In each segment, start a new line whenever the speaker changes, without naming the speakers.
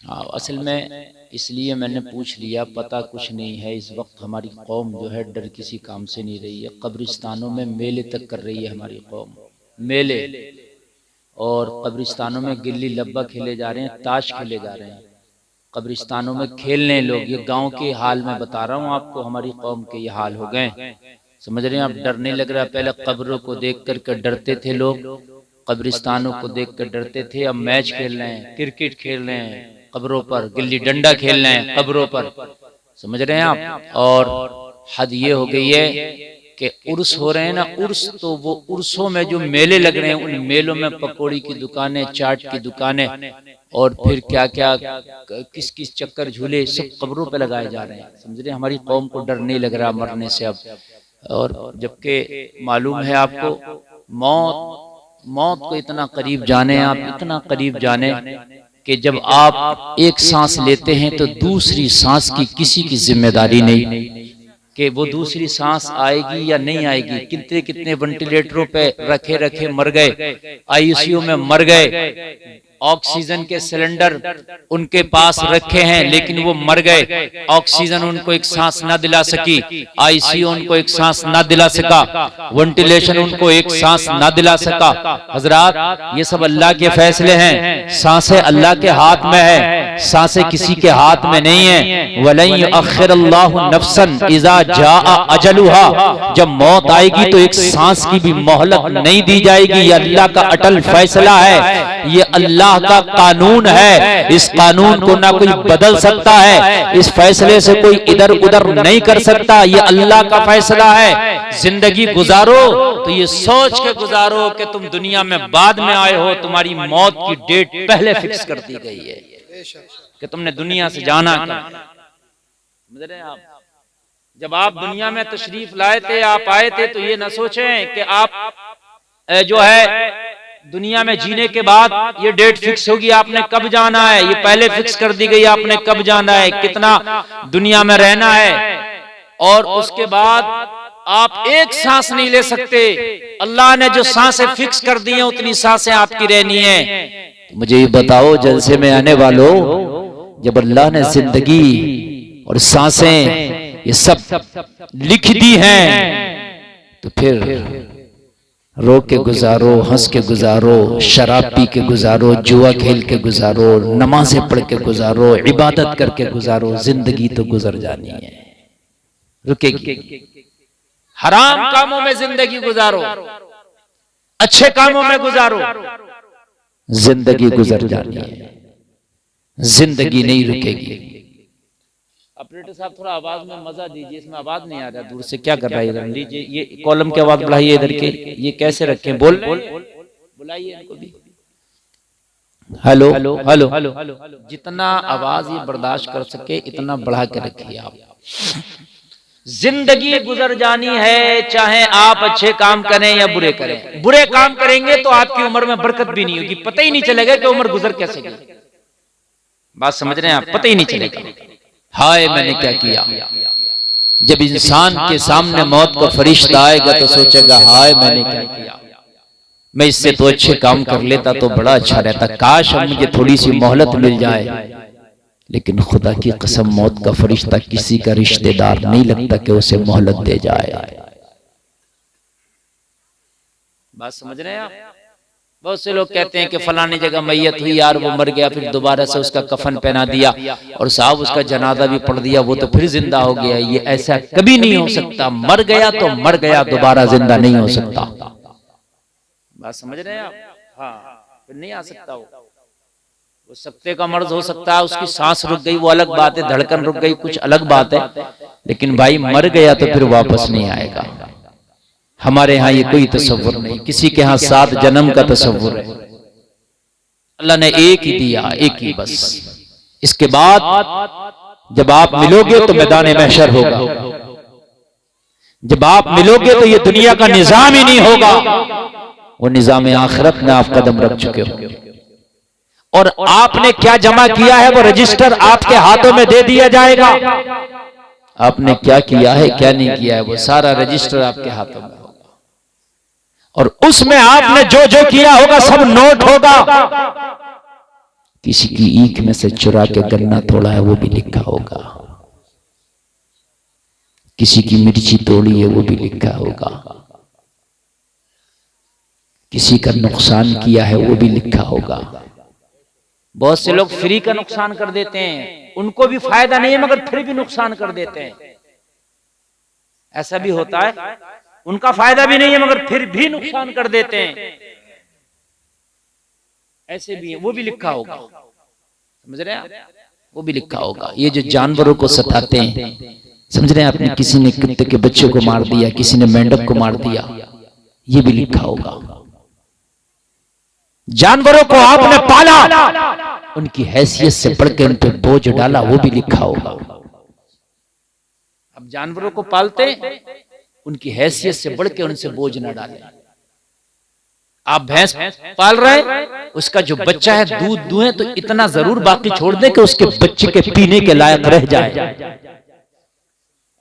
हाँ, असल में इसलिए मैंने पूछ लिया, पता कुछ नहीं है। इस वक्त हमारी कौम जो है डर किसी काम से नहीं रही है। कब्रिस्तानों में मेले तक कर रही है हमारी कौम, मेले। और कब्रिस्तानों में गिल्ली लब्बा खेले जा रहे हैं, ताश खेले जा रहे हैं कब्रिस्तानों में खेलने लोग। ये गांव के हाल में बता रहा हूँ आपको, हमारी कौम के ये हाल हो गए। समझ रहे हैं आप? डर नहीं लग रहा? पहले कब्रों को देख कर डरते थे लोग, कब्रिस्तानों को देख कर डरते थे। अब मैच खेल रहे हैं, क्रिकेट खेल रहे हैं कब्रों पर, गिल्ली डंडा खेल रहे हैं कब्रों पर। समझ रहे हैं आप? और हद ये हो गई है कि उर्स हो रहे हैं ना, उर्स, तो वो उर्सों में जो मेले लग रहे हैं, उन मेलों में पकौड़ी की दुकानें, चाट की दुकानें, और फिर क्या क्या किस किस चक्कर झूले सब कब्रों पे लगाए जा रहे हैं। समझ रहे हैं? हमारी कौम को डर नहीं लग रहा मरने से अब। और जबकि मालूम है आपको, मौत को इतना करीब जाने आप, इतना करीब जाने कि जब आप एक सांस लेते हैं तो दूसरी सांस की किसी की जिम्मेदारी नहीं कि वो दूसरी सांस आएगी या नहीं आएगी। कितने कितने वेंटिलेटरों पे रखे रखे मर गए, आईसीयू में मर गए, ऑक्सीजन के सिलेंडर उनके पास रखे हैं लेकिन वो मर गए। ऑक्सीजन उनको एक सांस ना दिला सकी, आईसीयू उनको एक सांस ना दिला सका, वेंटिलेशन उनको एक सांस ना दिला सका। हजरात, ये सब अल्लाह के फैसले हैं। सांसें अल्लाह के हाथ में है, सांसें किसी के हाथ में नहीं है। वलन युअख्खिरुल्लाहु नफ्सन इज़ा जाअ अजलुहा, जब मौत आएगी तो एक सांस की भी मोहलत नहीं दी जाएगी। ये अल्लाह का अटल फैसला है, ये अल्लाह का कानून है। इस कानून को ना कोई बदल सकता है, इस फैसले से कोई इधर उधर नहीं कर सकता। ये अल्लाह का फैसला है। जिंदगी गुजारो तो ये सोच के गुजारो कि तुम दुनिया में बाद में आए हो, तुम्हारी मौत की डेट पहले फिक्स कर दी गई है कि तुमने दुनिया से जाना। आप जब आप दुनिया में तशरीफ लाए थे, आप आए थे, तो ये ना सोचें कि आप जो है दुनिया में जीने के बाद ये डेट फिक्स होगी, आपने कब जाना है। ये पहले फिक्स कर दी गई, आपने कब जाना है, कितना दुनिया में रहना है। और उसके बाद आप एक सांस नहीं ले सकते। अल्लाह ने जो सांसें फिक्स कर दी हैं, उतनी सांसें आपकी रहनी है। तो मुझे ये बताओ, जलसे में आने वालों, जब अल्लाह ने जिंदगी और सांसें ये सब लिख दी हैं, तो फिर रो के गुजारो, हंस के गुजारो, शराब पी के गुजारो, जुआ खेल के गुजारो, नमाजें पढ़ के गुजारो, इबादत करके गुजारो। जिंदगी तो गुजर जानी है, रुकेगी। हराम कामों में जिंदगी गुजारो, अच्छे कामों में गुजारो, जिंदगी गुजर जानी है, जिंदगी नहीं रुकेगी। ऑपरेटर साहब, थोड़ा आवाज में मजा दीजिए, इसमें आवाज नहीं आ रहा दूर से। क्या कर रहा है इधर? लीजिए, ये कॉलम की आवाज बढ़ाइए इधर के। ये कैसे रखें? बुलाइए इनको भी। Hello hello hello hello. जितना आवाज ये बर्दाश्त कर सके इतना बढ़ा के रखिए आप। जिंदगी गुजर जानी है, चाहे आप अच्छे काम करें या बुरे करें। बुरे काम करेंगे तो आपकी उम्र में बरकत भी नहीं होगी, पता ही नहीं चलेगा कि उम्र गुजर कैसे गई। बात समझ रहे हैं आप? पता ही नहीं चलेगा। हाय मैंने क्या किया। जब इंसान के सामने मौत का फरिश्ता आएगा तो सोचेगा, हाय मैंने क्या किया, मैं इससे तो अच्छे काम कर लेता तो बड़ा अच्छा रहता, काश अब मुझे थोड़ी सी मोहलत मिल जाए। लेकिन खुदा की कसम, मौत का फरिश्ता किसी का रिश्तेदार नहीं लगता कि उसे मोहलत दे जाए। बात समझ रहे हैं आप? बहुत से लोग कहते हैं कि फलानी जगह मैयत हुई यार, वो मर गया, फिर दोबारा से उसका कफन पहना दिया और साहब उसका जनाजा भी पढ़ दिया, वो तो फिर जिंदा हो गया। ये ऐसा कभी नहीं हो सकता। मर गया तो मर गया, दोबारा जिंदा नहीं हो सकता। बात समझ रहे हैं आप? हाँ, फिर नहीं आ सकता। वो सकते का मर्ज हो सकता है, उसकी सांस रुक गई वो अलग बात है, धड़कन रुक गई कुछ अलग बात है, लेकिन भाई मर गया तो फिर वापस नहीं आएगा। हमारे यहाँ ये कोई तसव्वुर नहीं, किसी के यहाँ 7 जन्म का तसव्वुर है। अल्लाह ने एक ही दिया, एक ही बस। इसके बाद जब आप मिलोगे तो मैदान महशर होगा। जब आप मिलोगे तो ये दुनिया का निजाम ही नहीं होगा, वो निजाम आखिरत में आप कदम रख चुके हो। और आपने क्या जमा किया है वो रजिस्टर आपके हाथों में दे दिया जाएगा। आपने क्या किया है क्या नहीं किया है वो सारा रजिस्टर आपके हाथों में होगा, और उसमें आपने जो जो किया होगा सब नोट होगा। किसी की ईख में से चुरा के गन्ना तोड़ा है वो भी लिखा होगा, किसी की मिर्ची तोड़ी है वो भी लिखा होगा, किसी का नुकसान किया है वो भी लिखा होगा। बहुत से लोग फ्री का नुकसान कर देते हैं, उनको भी फायदा नहीं है मगर फिर भी नुकसान कर देते हैं। ऐसा भी होता है, उनका फायदा भी नहीं है मगर फिर भी नुकसान कर देते हैं। ऐसे भी है, वो भी लिखा होगा, समझ रहे हैं आप? वो भी लिखा होगा। ये जो जानवरों को सताते हैं, समझ रहे हैं आपने, किसी ने कुत्ते के बच्चे को मार दिया, किसी ने मेंढक को मार दिया, ये भी लिखा होगा। जानवरों को आपने पाला, उनकी हैसियत से बढ़कर उन पे बोझ डाला, वो भी लिखा होगा। अब जानवरों को पालते, उनकी हैसियत से बढ़ के उनसे बोझ न डालें। आप भैंस पाल रहे हैं, उसका जो बच्चा है दूध दुहें तो इतना जरूर बाकी छोड़ दें कि उसके बच्चे के पीने के लायक रह जाए।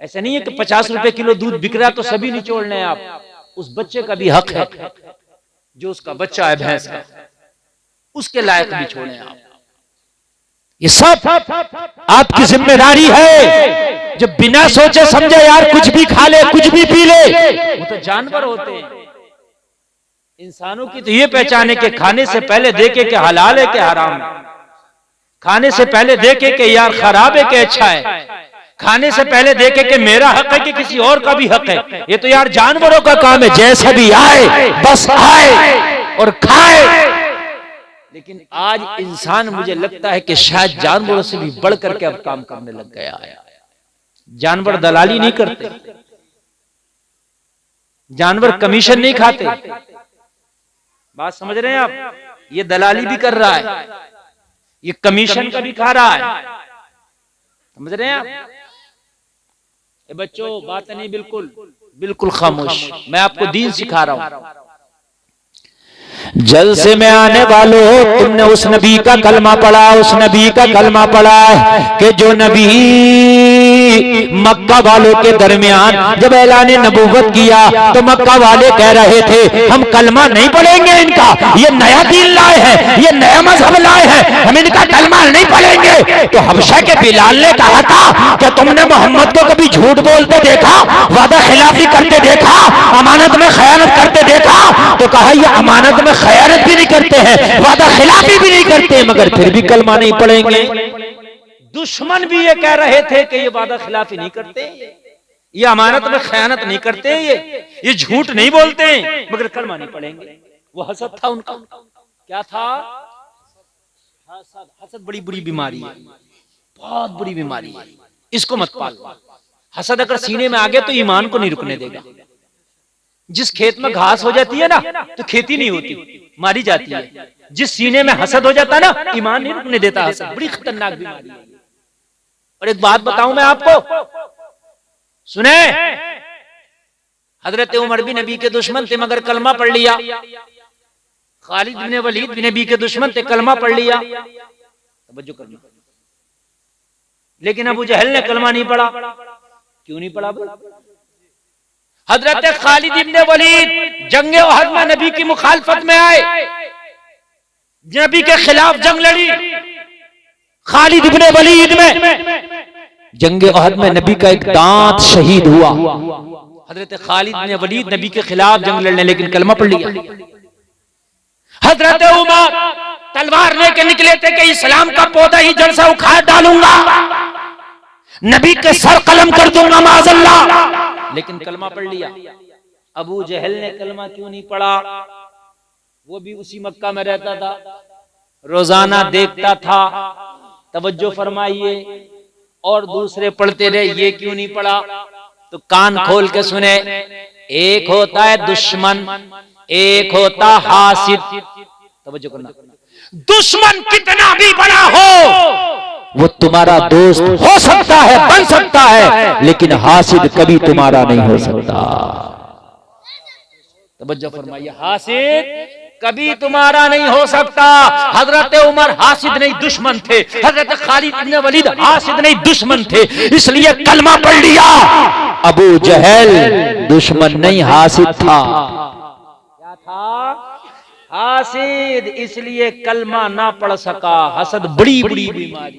ऐसा नहीं है कि 50 रुपए किलो दूध बिक रहा तो सभी निचोड़ने हैं आप। उस बच्चे का भी हक है, जो उसका बच्चा है भैंस का, उसके लायक भी छोड़ें आप। ये सब आपकी जिम्मेदारी है। जब बिना सोचे समझे यार कुछ भी खा ले, कुछ भी पी ले, वो तो जानवर होते हैं। इंसानों की तो ये पहचाने के खाने से पहले देखे कि हलाल है कि हराम है, खाने से पहले देखे कि यार खराब है कि अच्छा है, खाने से पहले देखे कि मेरा हक है कि किसी और का भी हक है। ये तो यार जानवरों का काम है, जैसा भी आए बस आए और खाए। लेकिन आज इंसान मुझे लगता है कि शायद जानवरों से भी बढ़ करके अब काम करने लग गया है। जानवर दलाली नहीं करते, जानवर कमीशन नहीं खाते, बात समझ रहे हैं आप? ये दलाली भी कर रहा है, ये कमीशन का भी खा रहा है, समझ रहे हैं आप? ए बच्चों, बात नहीं, बिल्कुल बिल्कुल खामोश, मैं आपको दीन सिखा रहा हूं। जलसे में आने वालों, तुमने उस नबी का कलमा पढ़ा, उस नबी का कलमा पढ़ा है कि जो नबी मक्का वालों के दरमियान जब ऐलान नबूवत किया तो मक्का वाले कह रहे थे हम कलमा नहीं पढ़ेंगे, इनका ये नया दीन लाए हैं, ये नया मजहब लाए हैं, हम इनका कलमा नहीं पढ़ेंगे। तो हबशा के बिलाल ने कहा था कि तुमने मोहम्मद को कभी झूठ बोलते देखा, वादा खिलाफी करते देखा, अमानत में खयानत करते देखा? तो कहा ये अमानत में खयानत भी नहीं करते हैं, वादा खिलाफी भी नहीं करते, मगर फिर भी कलमा नहीं पढ़ेंगे। दुश्मन भी ये कह रहे थे कि ये वादा खिलाफी नहीं करते, ये अमानत में खयानत नहीं करते, ये झूठ नहीं बोलते, मगर कलमा नहीं पढ़ेंगे। वो हसद था उनका। क्या था? हसद बड़ी बुरी बीमारी है, बहुत बुरी बीमारी है, इसको मत पालो। हसद अगर सीने में आ गया तो ईमान को नहीं रुकने देगा। जिस खेत में घास हो जाती है ना तो खेती नहीं होती, मारी जाती है। जिस सीने में हसद हो जाता है ना, ईमान नहीं रुकने देता। हसद बड़ी खतरनाक बीमारी है। और एक बात बताऊं मैं आपको, सुने, हजरत उमर भी नबी के दुश्मन थे मगर कलमा पढ़ लिया। खालिद बिन वलीद भी नबी के दुश्मन थे, कलमा पढ़ लिया। तवज्जो करना। लेकिन अबू जहल ने कलमा नहीं पढ़ा। क्यों नहीं पढ़ा? हजरत खालिद इब्न वलीद जंगे ओहद में नबी की मुखालफत में आए, नबी के खिलाफ जंग लड़ी। खालिद इब्न वलीद में जंगे ओहद में नबी का एक दांत शहीद हुआ। हजरत खालिद इब्न वलीद नबी के खिलाफ जंग लड़ने, लेकिन कलमा पढ़ लिया। हजरत उमर तलवार लेके निकले थे कि इस्लाम का पौधा ही जड़ से उखाड़ डालूंगा, नबी के सर कलम कर दूंगा माज़अल्लाह, लेकिन कलमा पढ़ लिया। अबू जहल ने कलमा क्यों नहीं पढ़ा? वो भी उसी मक्का में रहता था, रोजाना देखता था। तवज्जो फरमाइए। और दूसरे पढ़ते रहे, ये क्यों नहीं पढ़ा? तो कान खोल के सुने। एक होता है दुश्मन, एक होता हासिद। तवज्जो करना। दुश्मन कितना भी बड़ा हो वो तुम्हारा दोस्त हो सकता है, बन सकता है, लेकिन हासिद कभी तुम्हारा नहीं हो सकता। तवज्जो फरमाइए, हासिद कभी तुम्हारा नहीं हो सकता। हजरत उमर हासिद नहीं दुश्मन थे, हजरत खालिद इब्न वलीद हासिद नहीं दुश्मन थे, इसलिए कलमा पढ़ लिया। अबू जहल दुश्मन नहीं हासिद था। क्या था? हासिद इसलिए कलमा ना पढ़ सका। हसद बड़ी बड़ी बीमारी।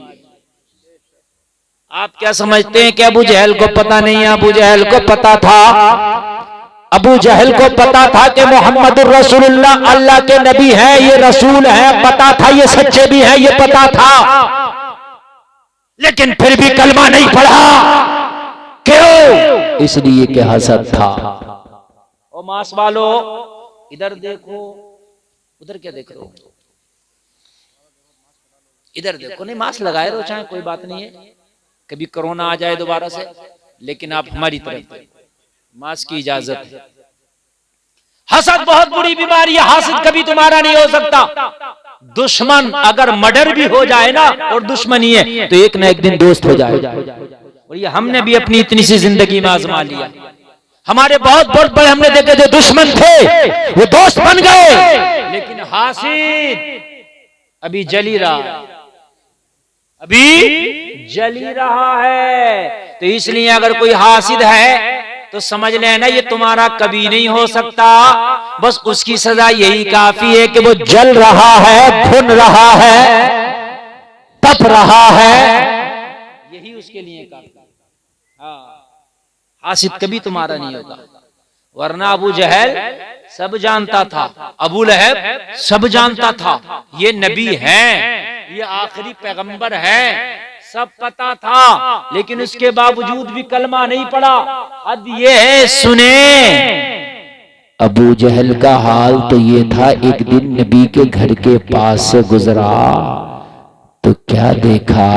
आप क्या समझते हैं कि अबू जहल को पता नहीं है? अबू जहल को पता था। अबू जहल को पता था कि मोहम्मद रसूलुल्लाह अल्लाह के नबी हैं, ये रसूल हैं, पता था ये सच्चे भी हैं, ये पता था, लेकिन फिर भी कलमा नहीं पढ़ा। क्यों? इसलिए कि हसद था। ओ मास वालो इधर देखो, उधर क्या देख रहे हो? इधर देखो। नहीं मास्क लगाए रहो, चाहे कोई बात नहीं है, कभी कोरोना आ जाए दोबारा से, लेकिन आप हमारी तरफ मास्क की इजाजत है। हसद बहुत बुरी बीमारी है। हासिद कभी तुम्हारा नहीं हो सकता। दुश्मन अगर मर्डर भी हो जाए ना और दुश्मनी है तो एक ना एक दिन दोस्त हो जाए। और ये हमने भी अपनी इतनी सी जिंदगी में आजमा लिया। हमारे बहुत बहुत बड़े हमने देखे जो दुश्मन थे वो दोस्त बन गए, लेकिन हासिद अभी जली रहा, अभी जली रहा है। तो इसलिए अगर कोई हासिद है तो समझ लेना ये तुम्हारा कभी नहीं हो सकता। बस उसकी सजा यही काफी है कि वो जल रहा है, भुन रहा है, तप रहा है, यही उसके लिए काफी। हाँ, हासिद कभी तुम्हारा नहीं होगा। वरना अबू जहल सब जानता था, अबू लहब सब जानता था, ये नबी हैं, ये आखिरी पैगंबर है, सब पता था, लेकिन उसके बावजूद भी कलमा नहीं पड़ा। अब ये है, सुने अबू जहल का हाल तो ये था। एक दिन नबी के घर के पास से गुजरा तो क्या देखा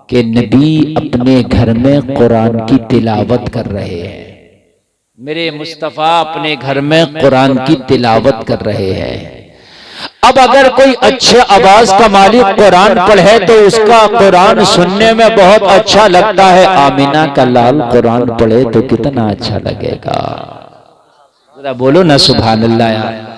कि नबी अपने घर में कुरान की तिलावत कर रहे हैं। मेरे मुस्तफा अपने घर में कुरान की तिलावत कर रहे हैं। अब अगर कोई अच्छे आवाज का मालिक कुरान पढ़े तो उसका कुरान सुनने में बहुत अच्छा लगता है। आमिना का लाल कुरान पढ़े तो कितना अच्छा लगेगा। जरा बोलो ना सुभान अल्लाह यार।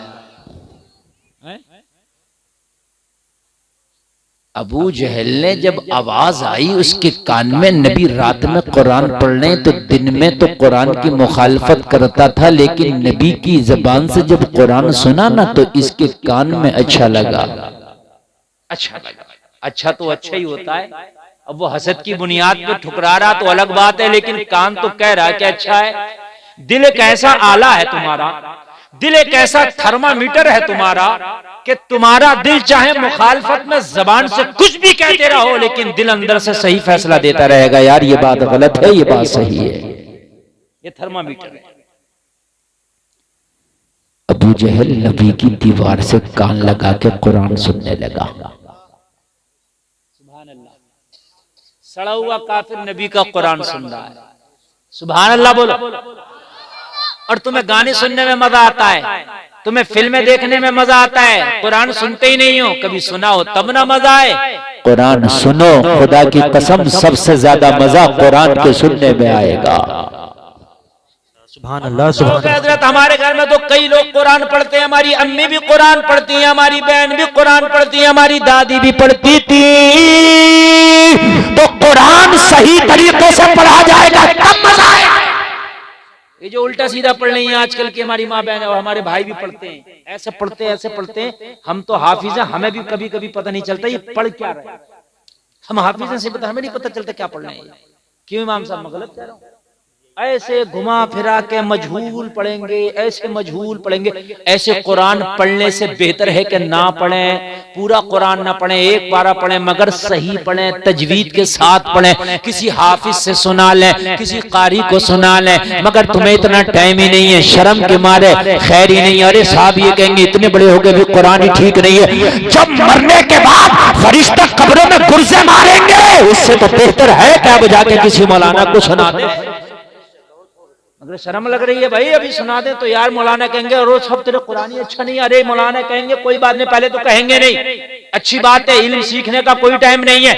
अबू जहल ने जब आवाज आई उसके कान में, नबी रात में कुरान पढ़ने तो दिन में तो कुरान की मुखालफत करता था, लेकिन नबी की जबान से जब कुरान सुना ना तो इसके कान में अच्छा लगा। अच्छा लगा। अच्छा तो अच्छा ही होता है। अब वो हसद की बुनियाद पे ठुकरा रहा तो अलग बात है, लेकिन कान तो कह रहा है कि अच्छा है। दिल एक ऐसा आला है तुम्हारा, दिल एक ऐसा थर्मामीटर है तुम्हारा कि तुम्हारा दिल चाहे मुखालफत में जबान से कुछ भी कहते रहो, लेकिन दिल अंदर से सही फैसला देता रहेगा, यार ये बात गलत है, ये बात सही है। ये थर्मामीटर है। अबू जहल नबी की दीवार से कान लगा के कुरान सुनने लगा। सुभान अल्लाह। सड़ा हुआ काफिर नबी का कुरान सुन रहा है। सुभान अल्लाह बोलो। और तुम्हें गाने सुनने में मजा आता है, तुम्हें फिल्में देखने में मजा आता है, कुरान सुनते ही नहीं हो। कभी सुना हो तब ना मजा आए। कुरान सुनो, खुदा की कसम सबसे ज्यादा मजा कुरान के सुनने में आएगा। सुभान अल्लाह। सुभान हजरत हमारे घर में तो कई लोग कुरान पढ़ते हैं। हमारी अम्मी भी कुरान पढ़ती है, हमारी बहन भी कुरान पढ़ती है, हमारी दादी भी पढ़ती थी। तो कुरान सही तरीके से पढ़ा जाएगा तब मजा आएगा। ये जो उल्टा सीधा पढ़ रही है आजकल की हमारी माँ बहन और हमारे भाई भी पढ़ते हैं, ऐसे पढ़ते हैं, ऐसे पढ़ते हैं। हम तो हाफिज हैं, हमें भी कभी कभी पता नहीं चलता ये पढ़ क्या रहे हैं। हम हाफिज हैं से पता, हमें नहीं पता चलता क्या पढ़ रहे हैं। क्यों इमाम साहब, मैं गलत कह रहा हूँ? ऐसे घुमा फिरा के मजहूल पढ़ेंगे, ऐसे मजहूल पढ़ेंगे। ऐसे कुरान पढ़ने से बेहतर है कि ना पढ़ें, पूरा कुरान ना पढ़ें, एक पारा पढ़ें, मगर सही पढ़ें, तजवीद के साथ पढ़ें। किसी हाफिज से सुना लें, किसी कारी को सुना लें, मगर तुम्हें इतना टाइम ही नहीं है, शर्म के मारे खैर ही नहीं। अरे साहब ये कहेंगे इतने बड़े हो गए भी कुरान ही ठीक नहीं है। जब मरने के बाद फरिश्ता कब्रों में गुर्जे मारेंगे, उससे तो बेहतर है कि अब जाके किसी मौलाना को सुना दे। अगर शर्म लग रही है भाई अभी सुना दे तो यार मौलाना कहेंगे रोज सब तेरे कुरान ही अच्छा नहीं। अरे मौलाना कहेंगे कोई बात नहीं, पहले तो कहेंगे नहीं, अच्छी बात है, इल्म सीखने का कोई टाइम नहीं है।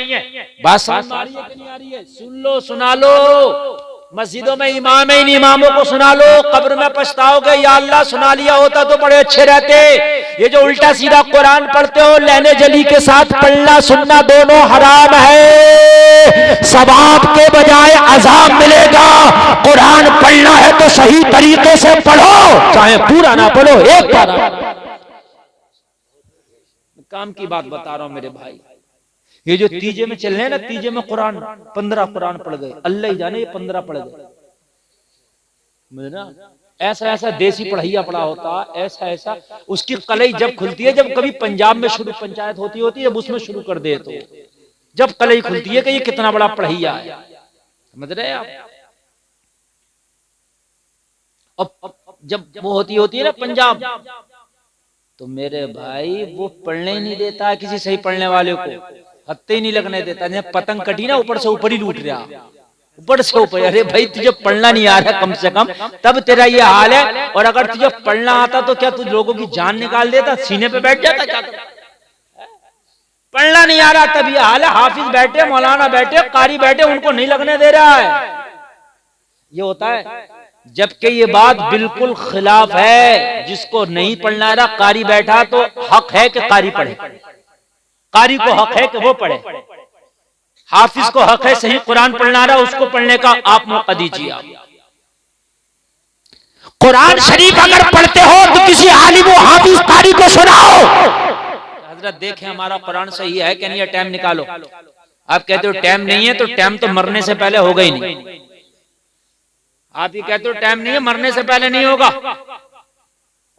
बात समझ आ रही है कि नहीं आ रही है? सुन लो, सुना लो। मस्जिदों में इमाम है, इन इमामों को सुना लो, कब्र में पछताओगे, या अल्लाह सुना लिया होता तो बड़े अच्छे रहते। ये जो उल्टा सीधा कुरान पढ़ते हो, लहने जली के साथ पढ़ना सुनना दोनों हराम है। सवाब के बजाय अजाब मिलेगा। कुरान पढ़ना है तो सही तरीके से पढ़ो, चाहे पूरा ना पढ़ो, एक पारा। काम की बात बता रहा हूं मेरे भाई। ये जो तीजे में चल रहे हैं ना, तीजे में कुरान 15 कुरान पढ़ गए, अल्लाह ही जाने ये 15 पढ़ गए। ऐसा ऐसा देसी पढ़ैया पड़ा होता, ऐसा ऐसा उसकी कलई जब खुलती है, जब कभी पंजाब में शुरू पंचायत होती है जब उसमें शुरू कर दे तो जब कलई खुलती है कि ये कितना बड़ा पढ़ैया है, समझ रहे आप। अब जब वो होती है ना पंजाब, तो मेरे भाई वो पढ़ने ही नहीं देता किसी सही पढ़ने वाले को, हत्ते ही नहीं लगने देता। जब पतंग कटी ना ऊपर से ऊपर ही लूट रहा, ऊपर से ऊपर। अरे भाई तुझे पढ़ना नहीं आ रहा कम से कम, तब तेरा ये हाल है। और अगर तुझे पढ़ना आता तो क्या तुझ लोगों की जान निकाल देता, सीने पे बैठ जाता क्या? पढ़ना नहीं आ रहा तब ये हाल है। हाफिज बैठे, मौलाना बैठे, कारी बैठे, उनको नहीं लगने दे रहा है। ये होता है। जबकि ये बात बिल्कुल खिलाफ है। जिसको नहीं पढ़ना आ रहा, कारी बैठा तो हक है कि कारी पढ़े, कारी को हक है कि वो पढ़े। हाफिज को हक है सही कुरान पढ़ना रहा, उसको पढ़ने का आप मौका दीजिए। आप कुरान शरीफ अगर पढ़ते हो तो किसी आलिम व हाफिज कारी को सुनाओ। हजरत देखें हमारा कुरान सही है कि नहीं, टाइम निकालो। आप कहते हो टाइम नहीं है, तो टाइम तो मरने से पहले होगा ही नहीं। आप ये कहते हो टाइम नहीं है, मरने से पहले नहीं होगा।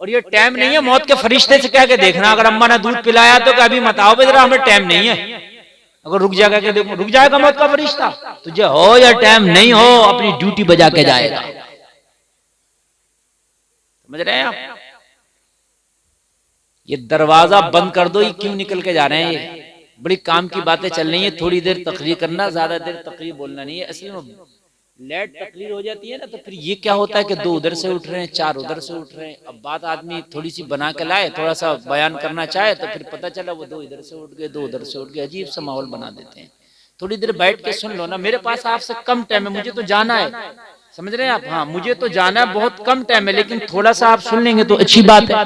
और ये टाइम नहीं है, मौत के फरिश्ते से कह के देखना। अगर अम्मा ने दूध पिलाया तो कभी मत आओ जरा, हमें टाइम नहीं है। अगर रुक जाएगा क्या, देखो रुक जाएगा मौत का फरिश्ता। तुझे हो या टाइम नहीं हो, अपनी ड्यूटी बजा के जाएगा। समझ रहे हैं आप। ये दरवाजा बंद कर दो, ये क्यों निकल के जा रहे हैं। ये बड़ी काम की बातें चल रही है। थोड़ी देर तकरीर करना, ज्यादा देर तकरीर बोलना नहीं है। असली में लेट तकरीर हो जाती है ना, तो फिर ये क्या होता है कि 2 उधर से उठ रहे हैं, 4 उधर से उठ रहे हैं। अब बात आदमी थोड़ी सी बना के लाए, थोड़ा सा बयान करना चाहे, तो फिर पता चला वो 2 इधर से उठ गए, 2 उधर से उठ गए। अजीब सा माहौल बना देते हैं। थोड़ी देर बैठ के सुन लो ना। मेरे पास आपसे कम टाइम है, मुझे तो जाना है, समझ रहे हैं आप। हाँ मुझे तो जाना है, बहुत कम टाइम है, लेकिन थोड़ा सा आप सुन लेंगे तो अच्छी बात है।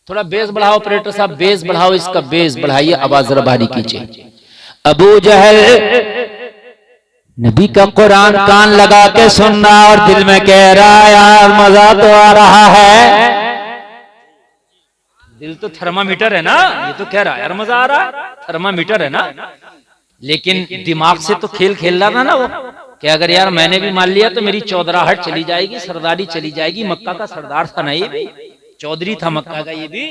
थोड़ा बेस बढ़ाओ ऑपरेटर साहब, बेस बढ़ाओ, इसका बेस बढ़ाइए, आवाज जरा भारी कीजिए। अबू जहल नबी का कुरान कान लगा के सुन रहा और दिल में कह रहा है यार मजा तो आ रहा है। दिल तो थर्मामीटर है ना, ये तो कह रहा है यार मजा आ रहा है, थर्मामीटर है ना। लेकिन दिमाग से तो खेल खेल रहा था ना वो, कि अगर यार मैंने भी मान लिया तो मेरी चौधराहट चली जाएगी, सरदारी चली जाएगी। मक्का का सरदार था ना ये भी, चौधरी था मक्का का ये भी,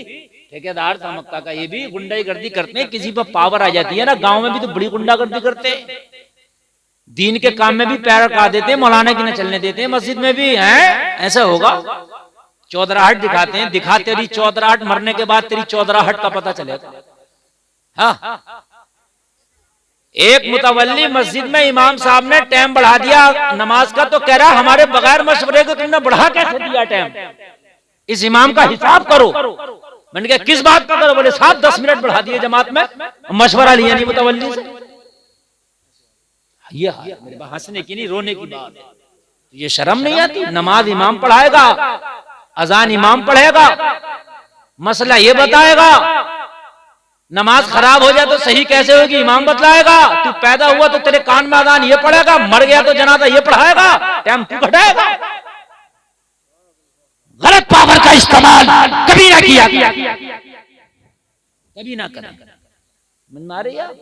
ठेकेदार था मक्का का ये भी। गुंडागर्दी करते हैं, किसी पर पावर आ जाती है ना, गांव में भी तो बड़ी गुंडागर्दी करते हैं। दीन के काम में भी पैर रखा देते हैं, मौलाना की न चलने देते हैं, मस्जिद में भी हैं। ऐसा होगा, चौधराहट दिखाते हैं। दिखा तेरी चौधराहट, मरने के बाद तेरी चौधराहट का पता चलेगा। हाँ, एक मुतवल्ली मस्जिद में इमाम साहब ने टाइम बढ़ा दिया नमाज का, तो कह रहा हमारे बगैर मशवरे को तुमने बढ़ा कैसे दिया टाइम, इस इमाम का हिसाब करो। मैंने कहा किस बात का करो, बोले 7-10 मिनट बढ़ा दिए जमात में, मशवरा लिया नहीं मुतवल्ली से। ये मेरे हंसने की नहीं रोने की बात है। ये शर्म नहीं आती। नमाज इमाम पढ़ाएगा, अजान इमाम पढ़ेगा, मसला ये बताएगा। नमाज खराब हो जाए तो सही कैसे होगी, इमाम बतलाएगा। तू पैदा हुआ तो तेरे कान में अजान ये पढ़ेगा, मर गया तो जनाजा ये पढ़ाएगा, टाइम तू घटाएगा। गलत पावर का इस्तेमाल कभी ना किया, कभी ना करें। मन मारे यार।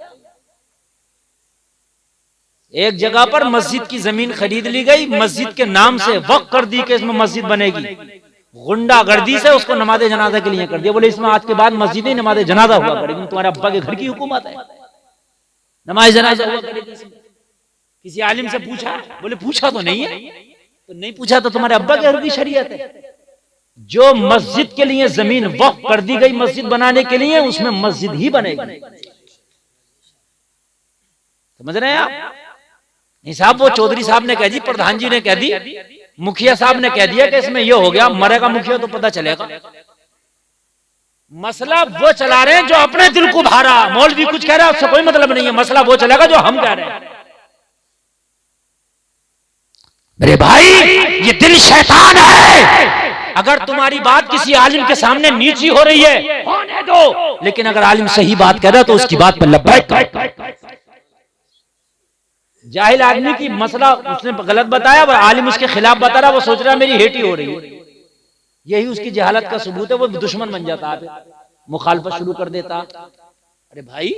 एक जगह पर मस्जिद की जमीन खरीद ली गई, मस्जिद के नाम से वक्फ कर दी कि इसमें मस्जिद बनेगी। गुंडागर्दी से उसको नमाज़े जनाजा के लिए कर दिया। बोले इसमें आज के बाद मस्जिद ही नमाज़े जनाजा हुआ करेगी, तुम्हारे अब्बा के घर की हुकूमत है, नमाज जनाजा हुआ करेगी। किसी आलिम से पूछा, बोले पूछा तो नहीं है। तो नहीं पूछा तो तुम्हारे अब्बा के घर की शरीयत है। जो मस्जिद के लिए जमीन वक्फ कर दी गई मस्जिद बनाने के लिए, उसमें मस्जिद ही बनेगी। समझ रहे हैं आप। हिसाब वो चौधरी साहब ने कह दी, प्रधान जी ने कह दी, मुखिया साहब ने कह दिया कि इसमें ये हो गया, मरेगा मुखिया तो पता चलेगा। मसला वो चला रहे हैं जो अपने दिल को भारा। मौलवी कुछ कह रहा है उससे कोई मतलब नहीं है, मसला वो चलेगा जो हम कह रहे हैं। मेरे भाई ये दिल शैतान है। अगर तुम्हारी बात किसी आलिम के सामने नीची हो रही है होने दो, लेकिन अगर आलिम सही बात कह रहा है तो उसकी बात पर लब्बैक। जाहिल आदमी की मसला उसने गलत बताया, वो आलिम उसके खिलाफ बता रहा, वो सोच रहा है मेरी हेटी हो रही है। यही उसकी जहालत का सबूत है, वो दुश्मन बन जाता है। मुखालफत शुरू कर देता। अरे भाई,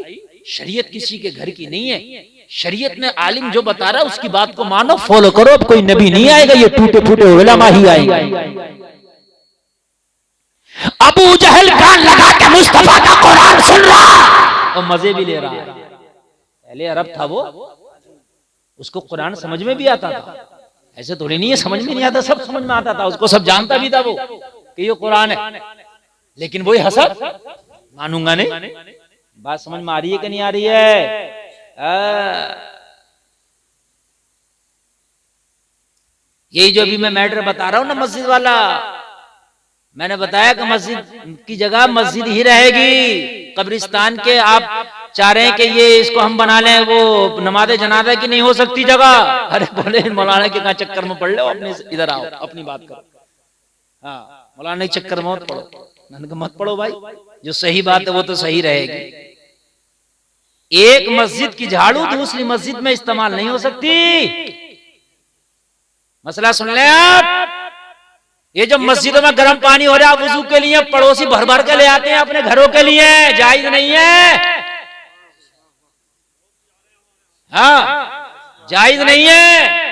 शरीयत किसी के घर की नहीं है, शरीयत में आलिम जो बता रहा है उसकी बात को मानो, फॉलो करो। अब कोई नबी नहीं आएगा, ये टूटे फूटे उलमा ही आएगा। अबू जहल कान लगा के मुस्तफा का कुरान सुन रहा और मजे भी ले रहा है। पहले अरब था वो, उसको कुरान समझ में भी आता था, ऐसे थोड़ी नहीं है समझ में नहीं आता, सब समझ में आता था उसको, सब जानता भी था वो कि ये कुरान है। लेकिन वही हसद, मानूंगा नहीं। बात समझ में आ रही है कि नहीं आ रही है? यही जो अभी मैं मैटर बता रहा हूं ना मस्जिद वाला, मैंने बताया कि मस्जिद की जगह मस्जिद ही रहेगी। कब्रिस्तान के आप चाह रहे हैं कि ये इसको हम बना लें वो नमाज़े जनाजा की नहीं हो सकती जगह। अरे बोले मौलाना के कहाँ चक्कर में पड़ लो, अपने इधर आओ, अपनी बात करो। हाँ, मौलाना के चक्कर में मत पड़ो। मैंने कहा मत पड़ो भाई, जो सही बात है वो तो सही रहेगी। एक मस्जिद की झाड़ू दूसरी मस्जिद में इस्तेमाल नहीं हो सकती। मसला सुन लें आप। ये जो मस्जिदों में गर्म पानी हो रहा है वुजू के लिए, पड़ोसी भर भर के ले आते हैं अपने घरों के लिए, जायज नहीं है। हाँ, जायज नहीं है।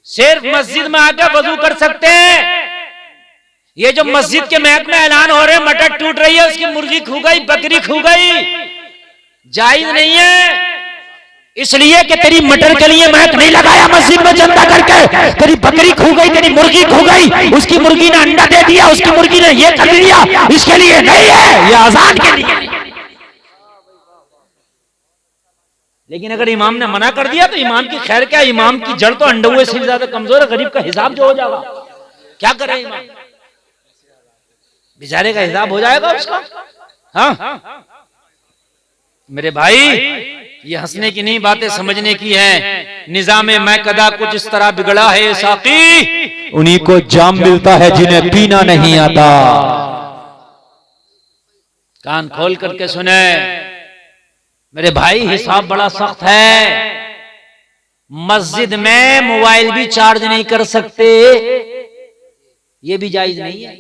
सिर्फ मस्जिद में आकर वजू कर सकते हैं। ये जो मस्जिद के महक में ऐलान हो रहे मटर टूट रही है, उसकी मुर्गी खू गई, बकरी खू गई, जायज नहीं है। इसलिए कि तेरी मटर के लिए महक नहीं लगाया मस्जिद में चंदा करके, तेरी बकरी खू गई, तेरी मुर्गी खू गई, उसकी मुर्गी ने अंडा दे दिया, उसकी मुर्गी ने ये कर दिया, इसके लिए नहीं है, ये आजान के लिए। लेकिन अगर इमाम ने मना कर दिया तो इमाम की खैर क्या, इमाम की जड़ तो अंडे से ज्यादा कमजोर है, गरीब का हिसाब जो हो जाएगा क्या करे इमाम, बेचारे का हिसाब हो जाएगा उसका। हाँ मेरे भाई, ये हंसने की नहीं, बातें समझने की है। निजामे मैं कदा कुछ इस तरह बिगड़ा है साकी, उन्हीं को जाम मिलता है जिन्हें पीना नहीं आता। कान खोल करके सुने मेरे भाई, हिसाब बड़ा सख्त है। मस्जिद में मोबाइल भी चार्ज नहीं कर सकते, ये भी जायज नहीं है।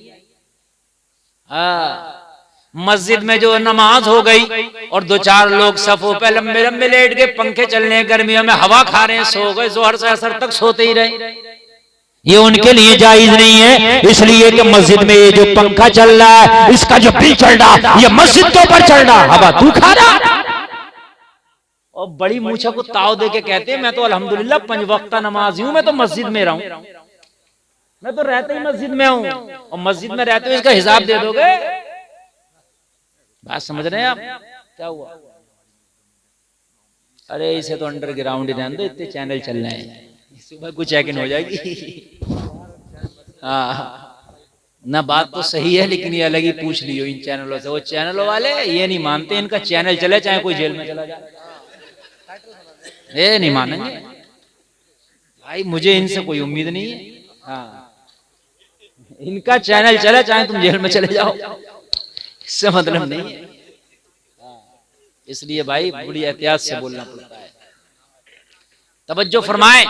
मस्जिद में जो नमाज हो गई और दो चार लोग सफों पे लंबे लंबे लेट गए, पंखे चलने गर्मियों में हवा खा रहे हैं, सो गए, जोहर से असर तक सोते ही रहे, ये उनके लिए जायज नहीं है। इसलिए कि मस्जिद में ये जो पंखा चल रहा है, इसका जो बिल चल रहा, ये मस्जिद के ऊपर चल रहा, हवा तू खा रहा। और बड़ी मूछा को ताव दे के कहते हैं मैं तो अल्हम्दुलिल्लाह 5 वक्ता नमाजी हूं, मैं तो मस्जिद में रहूं, मैं तो रहते ही मस्जिद में हूं। और मस्जिद में रहते हुए इसका हिसाब दे दोगे? बात समझ रहे हैं आप? क्या हुआ? अरे इसे तो अंडरग्राउंड ही रहने दो, इतने चैनल चल रहे हैं, सुबह कुछ चेक इन हो जाएगी। हाँ ना, बात तो सही है, लेकिन ये अलग ही पूछ लियो इन चैनलों से। वो चैनलों वाले ये नहीं मानते इनका चैनल चले चाहे कोई जेल में चला जाए, ये नहीं मानेंगे भाई। मुझे इनसे कोई उम्मीद नहीं है। हाँ, इनका चैनल चले चाहे तुम जेल में चले जाओ, इससे मतलब नहीं है। इसलिए भाई बड़ी एहतियात से बोलना पड़ता है। तवज्जो फरमाए,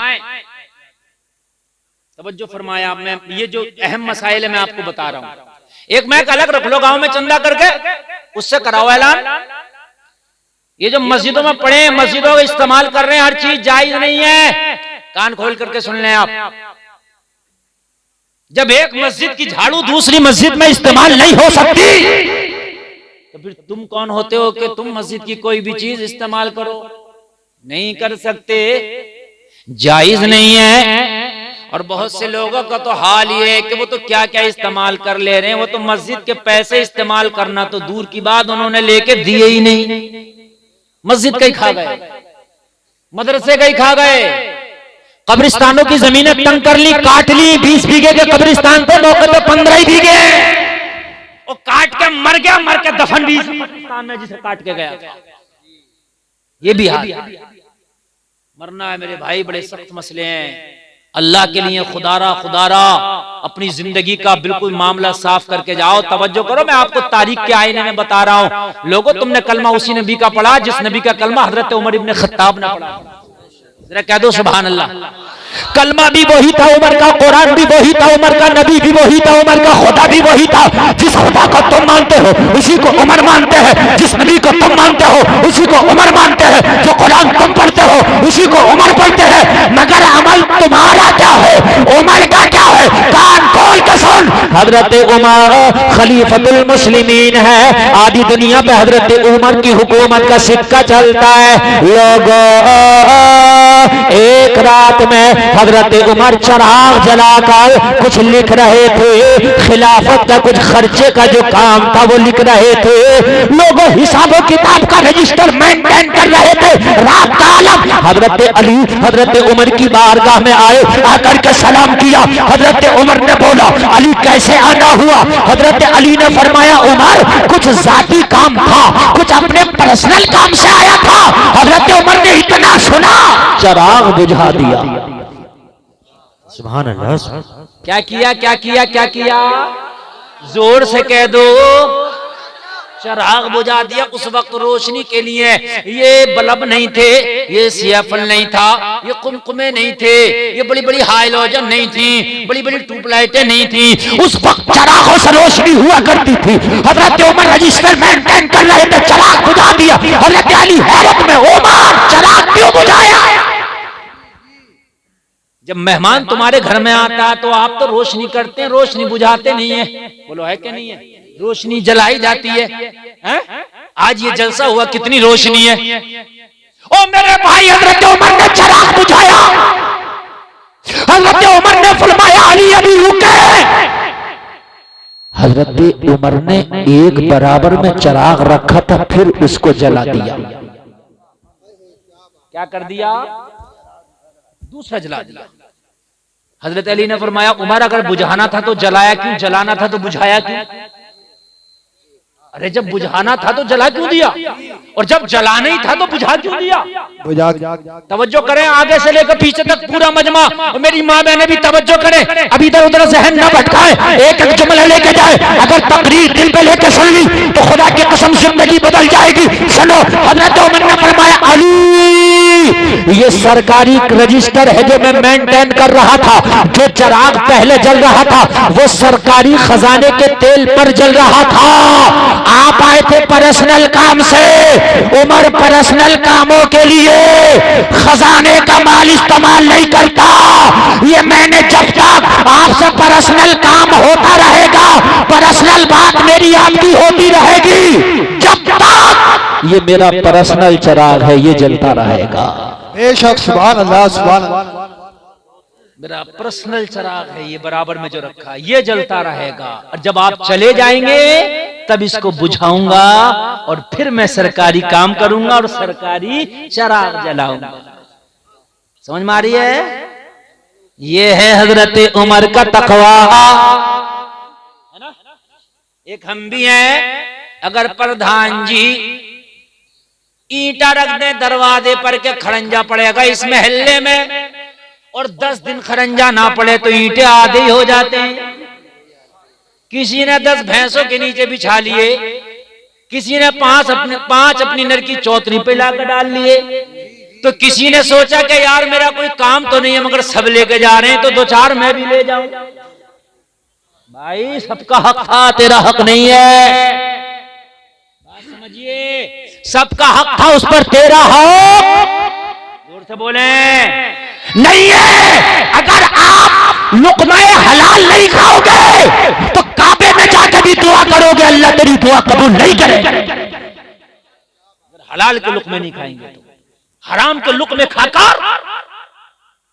तवज्जो फरमाए आप। मैं ये जो अहम मसाइल है मैं आपको बता रहा हूं। एक मैक अलग रख लो, गांव में चंदा करके उससे कराओ ऐलान। ये जो मस्जिदों में पड़े, मस्जिदों का इस्तेमाल कर रहे हैं, हर चीज जायज नहीं है। कान खोल करके सुन लें आप। जब एक मस्जिद की झाड़ू दूसरी मस्जिद में इस्तेमाल नहीं हो सकती, तो फिर तुम कौन होते हो कि तुम मस्जिद की कोई भी चीज इस्तेमाल करो? नहीं कर सकते, जायज नहीं है। और बहुत से लोगों का तो हाल ये है कि वो तो क्या क्या इस्तेमाल कर ले रहे हैं। वो तो मस्जिद के पैसे इस्तेमाल करना तो दूर की बात, उन्होंने लेके दिए ही नहीं, मस्जिद का ही खा गए, मदरसे का ही खा गए। कब्रिस्तानों की जमीनें तंग कर ली, काट ली। 20 बीघे के कब्रिस्तान थे, मौके पे 15 ही बीघे, और काट के मर गया, मर के दफन भी पाकिस्तान में जिसे काट के गया था। ये भी हाल, मरना है मेरे भाई, बड़े सख्त मसले हैं। अल्लाह के लिए खुदारा खुदारा अपनी जिंदगी का बिल्कुल मामला साफ करके जाओ। तवज्जो करो, मैं आपको तारीख के आईने में बता रहा हूं। लोगों, तुमने कलमा उसी नबी का पढ़ा जिस नबी का कलमा हजरत उमर इब्ने खत्ताब ने पढ़ा। जरा कह दो सुभान अल्लाह।
कलमा भी वही था उमर का, कुरान भी वही था उमर का, नबी भी वही था उमर का, खुदा भी वही था। जिस खुदा को तुम मानते हो उसी को उमर मानते हैं, जिस नबी को तुम मानते हो उसी को उमर मानते हैं, जो कुरान तुम पढ़ते हो उसी को उमर पढ़ते हैं। मगर अमल तुम्हारा क्या है, उमर का क्या है? कान खोल के सुन, हजरत उमर खलीफतुल मुस्लिमीन है। आधी दुनिया पे हजरत उमर की हुकूमत का सिक्का चलता है। लोगों, एक रात में हजरत उमर चराग जलाकर कुछ लिख रहे थे, खिलाफत का कुछ खर्चे का जो काम था वो लिख रहे थे। लोगों हिसाबों किताब का रजिस्टर मेंटेन कर रहे थे। रात का आलम, हजरत अली हजरत उमर की बारगाह में आए, आकर के सलाम किया। हजरत उमर ने बोला, अली कैसे आना हुआ? हजरत अली ने फरमाया, उमर कुछ जाती काम था, कुछ अपने पर्सनल काम से आया था। हजरत उमर ने इतना सुना, चराग बुझा दिया। सुभान अल्लाह।
क्या किया, क्या किया, क्या किया? जोर से कह दो, चराग बुझा दिया। उस वक्त रोशनी के लिए ये बल्ब नहीं थे, ये सियाफल नहीं था, ये कुमकुमे नहीं थे, ये बड़ी बड़ी हाइलोजन नहीं थी, बड़ी बड़ी ट्यूबलाइटें नहीं थी।
उस वक्त चरागों से रोशनी हुआ करती थी। हजरत उमर रजिस्टर मेंटेन कर रहे थे, चराग बुझा दिया। हजरत अली हैरत में, उमर चराग क्यों बुझाया?
जब मेहमान तुम्हारे घर में आता है तो आप तो रोशनी करते हैं, रोशनी बुझाते नहीं है। बोलो है क्या नहीं है? रोशनी जलाई जाती है? आज ये जलसा हुआ, कितनी रोशनी है।
ओ मेरे भाई, हजरत उमर ने चराग बुझाया। हजरत उमर ने फरमाया, अली अभी रुके। हजरत उमर ने एक बराबर में चराग रखा था, फिर उसको जला दिया।
क्या कर दिया? दूसरा जला दिया। हजरत अली ने फरमाया, उमर अगर बुझाना था तो जलाया क्यों, जलाना था तो बुझाया क्यों? अरे जब बुझाना था तो जला क्यों दिया, और जब जलाना ही था तो बुझा क्यों दिया? तवज्जो करें, आगे से लेकर पीछे तक पूरा मजमा, और मेरी माँ बहने भी तवज्जो करें, अभी इधर उधर जहन न भटकाए, एक एक जुमला लेके जाए। अगर तकरीर दिल पे लेके सुन ली तो खुदा की कसम जिंदगी बदल जाएगी। सुनो, हजरत उमर ने फरमाया, अली ये सरकारी रजिस्टर है जो मैं मेंटेन कर रहा था। जो चराग पहले जल रहा था वो सरकारी खजाने के तेल पर जल रहा था। आप आए थे पर्सनल काम से, उमर पर्सनल कामों के लिए खजाने का माल इस्तेमाल नहीं करता। ये मैंने जब तक आपसे पर्सनल काम होता रहेगा, पर्सनल बात मेरी आपकी होती रहेगी, जब तक ये मेरा पर्सनल चराग है ये जलता रहेगा।
बेशक, सुभान अल्लाह, सुभान अल्लाह।
मेरा पर्सनल चराग है ये, बराबर में जो रखा ये जलता रहेगा, और जब आप चले जाएंगे तब इसको बुझाऊंगा और फिर मैं सरकारी काम करूंगा और सरकारी चराग जलाऊंगा। समझ में आ रही है? ये है हजरत उमर का तकवा, है ना? एक हम भी हैं, अगर प्रधान जी ईंटा रख दे दरवाजे पर के खड़ंजा पड़ेगा इस महल्ले में, और 10 दिन खरंजा ना पड़े तो ईंटें आधे ही हो जाते हैं। किसी ने 10 भैंसों के नीचे बिछा लिए, किसी ने 5 अपनी नर की चौतरी पे लाकर डाल लिए, तो किसी ने सोचा कि यार मेरा कोई काम तो नहीं है मगर सब लेके जा रहे हैं तो 2-4 मैं भी ले जाऊं। भाई सबका हक था, तेरा हक नहीं है, बात समझिए।
सबका हक था, उस पर तेरा हक
जोर से बोले
नहीं है। अगर आप लुक़्मा-ए हलाल नहीं खाओगे तो काबे में जाकर भी दुआ करोगे, अल्लाह तेरी दुआ कबूल नहीं करेगा।
अगर हलाल के लुक़्मे नहीं खाएंगे तो हराम के लुक़्मे खाकर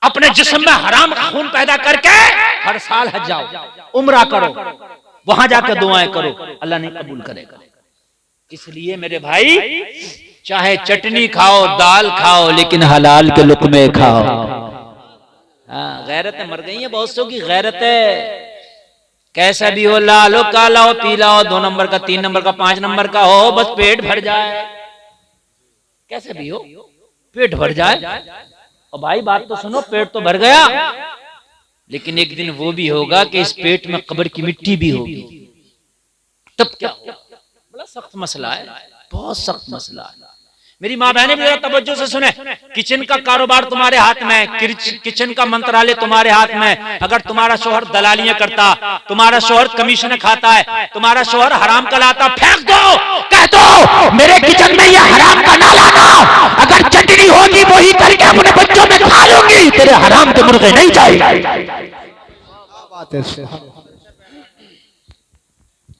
अपने जिस्म में हराम खून पैदा करके हर साल हज जाओ, उम्रा करो, वहां जाकर दुआएं करो, अल्लाह नहीं कबूल करेगा। इसलिए मेरे भाई, चाहे चटनी खाओ, दाल खाओ, लेकिन हलाल के लुक़्मे खाओ। हाँ, गैरतें मर गई हैं बहुत सौ की, गैरत है। कैसा भी हो, लाल हो, काला हो, पीला हो, 2 नंबर का, 3 नंबर का, 5 नंबर का हो, बस पेट भर जाए। कैसे भी हो, पेट भर जाए। और भाई बात तो सुनो, पेट तो भर गया, लेकिन एक दिन वो भी होगा कि इस पेट में कब्र की मिट्टी भी होगी, तब क्या होगा? बड़ा सख्त मसला है, बहुत सख्त मसला है। मेरी माँ बहने भी जरा तवज्जो से सुने, किचन का कारोबार तुम्हारे हाथ में है, किचन का मंत्रालय तुम्हारे हाथ में है। अगर तुम्हारा शोहर दलालियां करता, तुम्हारा शोहर कमीशन खाता है, तुम्हारा शोहर हराम का लाता, फेंक दो,
कह दो मेरे किचन में ये हराम का ना लाना, अगर चटनी होगी वही करके अपने बच्चों में खा लूंगी, तेरे हराम के मुर्गे नहीं चाहिए।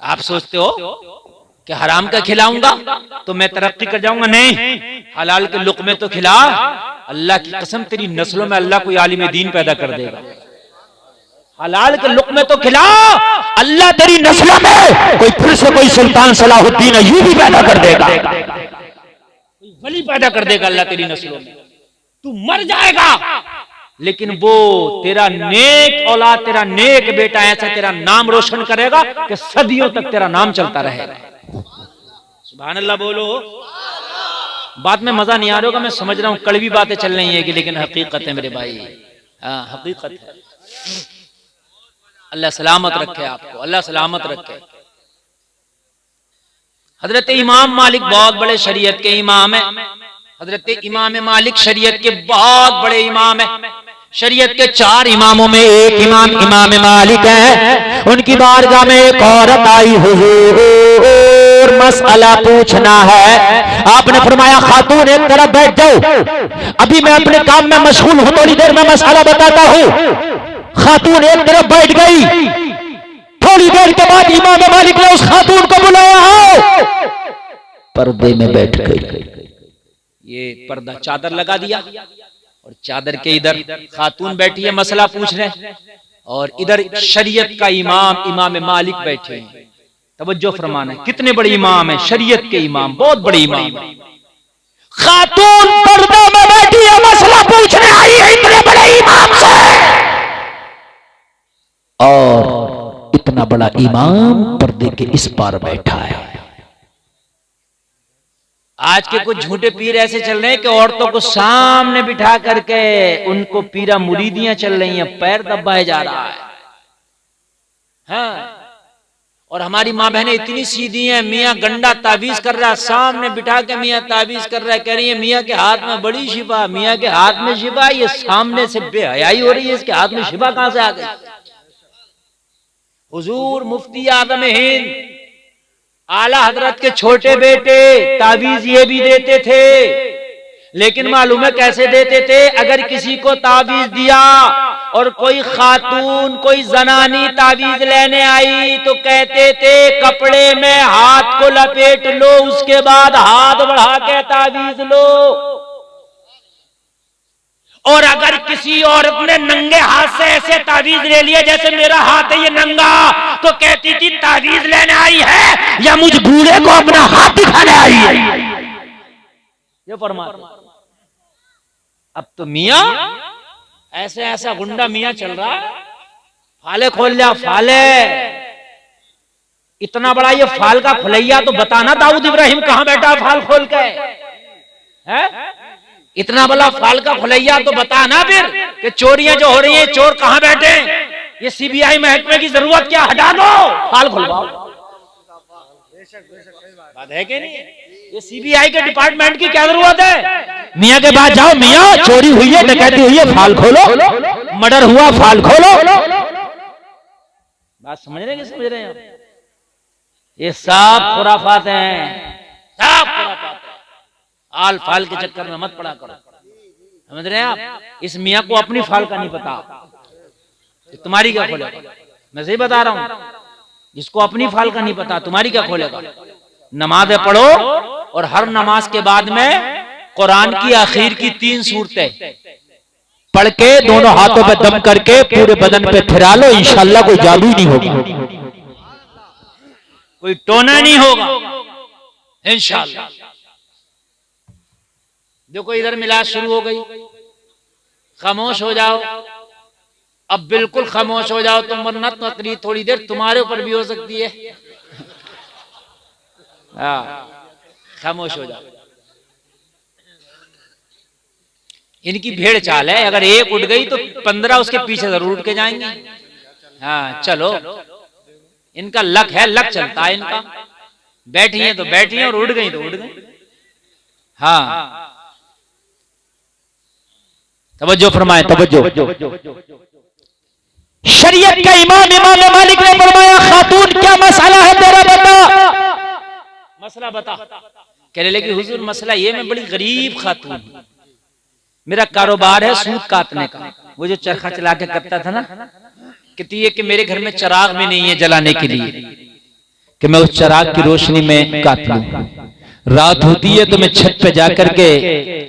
आप सोचते हो कि हराम का खिलाऊंगा तो मैं तरक्की कर जाऊंगा? नहीं, हलाल के लुक़मे तो खिला। अल्लाह की कसम तेरी नस्लों में अल्लाह कोई आलिम दीन पैदा कर देगा। हलाल के लुक़मे तो खिला,
अल्लाह तेरी नस्लों में कोई फिर से कोई सुल्तान सलाहुद्दीन अय्यूबी पैदा कर देगा,
वली पैदा कर देगा अल्लाह तेरी नस्लों में। तू मर जाएगा लेकिन वो तेरा नेक औलाद, तेरा नेक बेटा ऐसा तेरा नाम रोशन करेगा कि सदियों तक तेरा नाम चलता रहेगा। सुभान अल्लाह बोलो। बात में मजा नहीं आ रहा होगा, मैं समझ रहा हूं, कड़वी बातें चल रही है कि, लेकिन हकीकत है मेरे भाई, हाँ हकीकत है। अल्लाह सलामत रखे आपको, अल्लाह सलामत रखे। हजरत इमाम मालिक बहुत बड़े शरीयत के इमाम है। हजरत इमाम मालिक शरीयत के बहुत बड़े इमाम है। शरीयत के 4 इमामों में एक इमाम इमाम मालिक है। उनकी बारगाह में एक औरत आई, हुजूर मसला पूछना है। आपने फरमाया खातून एक तरफ बैठ जाओ, अभी मैं अपने काम में मशगूल हूं, थोड़ी देर में मसला बताता हूं। खातून एक तरफ बैठ गई। थोड़ी देर के बाद इमाम मालिक ने उस खातून को बुलाया, आओ। पर्दे में बैठ गई। ये पर्दा चादर लगा दिया और चादर के इधर खातून बैठी है, मसला पूछ रहे, और इधर शरीयत का इमाम इमाम मालिक बैठे हैं। तवज्जो फरमाना, कितने बड़े इमाम है, शरीयत के इमाम, बहुत बड़े इमाम है।
खातून पर्दे में बैठी है, मसला पूछने आई है इतने बड़े इमाम से, और इतना बड़ा इमाम पर्दे के इस पार बैठा है।
आज के कुछ झूठे पीर ऐसे चल रहे हैं कि औरतों को सामने बिठा करके उनको पीरा मुरीदियां चल रही हैं, पैर दबाया जा रहा है। हाँ, और हमारी माँ बहनें इतनी सीधी हैं, मियाँ गंडा ताबीज कर रहा है, सामने बिठा के मियाँ ताबीज कर रहा है, कह रही है मियाँ के हाथ में बड़ी शिफा, मियाँ के हाथ में शिफा। ये सामने से बेहयाई हो रही है, इसके हाथ में शिफा कहां से आ गई? हुजूर मुफ्ती आज़म हिंद आला हजरत के छोटे बेटे ताबीज ये भी देते थे, लेकिन मालूम है कैसे देते थे? अगर किसी को ताबीज दिया और कोई खातून कोई जनानी ताबीज लेने आई तो कहते थे कपड़े में हाथ को लपेट लो, उसके बाद हाथ बढ़ा के ताबीज लो। और अगर किसी औरत ने नंगे हाथ से ऐसे ताबीज ले लिया जैसे मेरा हाथ है ये नंगा, तो कहती थी ताबीज लेने आई है
या मुझ बूढ़े को अपना हाथ दिखाने आई है।
ये फरमा। अब तो मियाँ ऐसे ऐसा गुंडा मियाँ चल रहा है, फाले खोल लिया, फाले इतना बड़ा ये फाल का खुलैया, तो बताना दाऊद इब्राहिम कहां बैठा फाल खोल के है? इतना बड़ा फाल का खुलैया, तो बताना फिर कि चोरियां जो हो रही हैं चोर कहां बैठे? ये सीबीआई महकमे की जरूरत क्या, हटा दो, फाल खुलवाओ। बात है कि नहीं? ये सीबीआई के डिपार्टमेंट की क्या जरूरत है?
मियाँ के पास जाओ, मियाँ चोरी हुई है, डकैती हुई है, फाल खोलो, मर्डर हुआ, फाल खोलो।
बात समझ रहे हैं कि समझ रहे हैं? ये सब खुराफात हैं, सब खुराफात हैं। आल फाल के चक्कर में मत पड़ा करो, समझ रहे हैं आप? इस मियाँ को अपनी फाल का नहीं पता, तुम्हारी क्या खोलेगा? मैं सही बता रहा हूं, जिसको अपनी फाल का नहीं पता तुम्हारी क्या खोलेगा? नमाज़ें पढ़ो और हर नमाज के बाद में कुरान की आखिर की 3 सूरतें
पढ़ के दोनों हाथों पे दम करके पूरे बदन पे फिरा लो, इंशाल्लाह कोई जादू नहीं होगा,
कोई टोना नहीं होगा इंशाल्लाह। देखो इधर मिलाद शुरू हो गई, खामोश हो जाओ, अब बिल्कुल खामोश हो जाओ तुम, वरना तकरीर थोड़ी देर तुम्हारे ऊपर भी हो सकती है। खामोश हो जाओ। इनकी भेड़ चाल है, अगर एक उठ गई तो 15 उसके पीछे जरूर उठ के जाएंगे। हाँ चलो, इनका लक है, लक चलता है इनका। बैठी हैं तो बैठी हैं और उड़ गई तो उड़ गई। हाँ, तवज्जो फरमाए, तवज्जो।
शरीयत का इमाम इमाम मालिक ने फरमाया, खातून क्या मसला है तेरा, बता
मसला बता। कहने लगी हुजूर मसला ये, मैं बड़ी गरीब खातून हूं, मेरा कारोबार है सूत काटने का। वो जो चरखा चला के करता था ना, कहती है कि मेरे घर में चिराग भी नहीं है जलाने के लिए कि मैं उस चिराग की रोशनी में काट लूं। रात होती है तो मैं छत पे जाकर के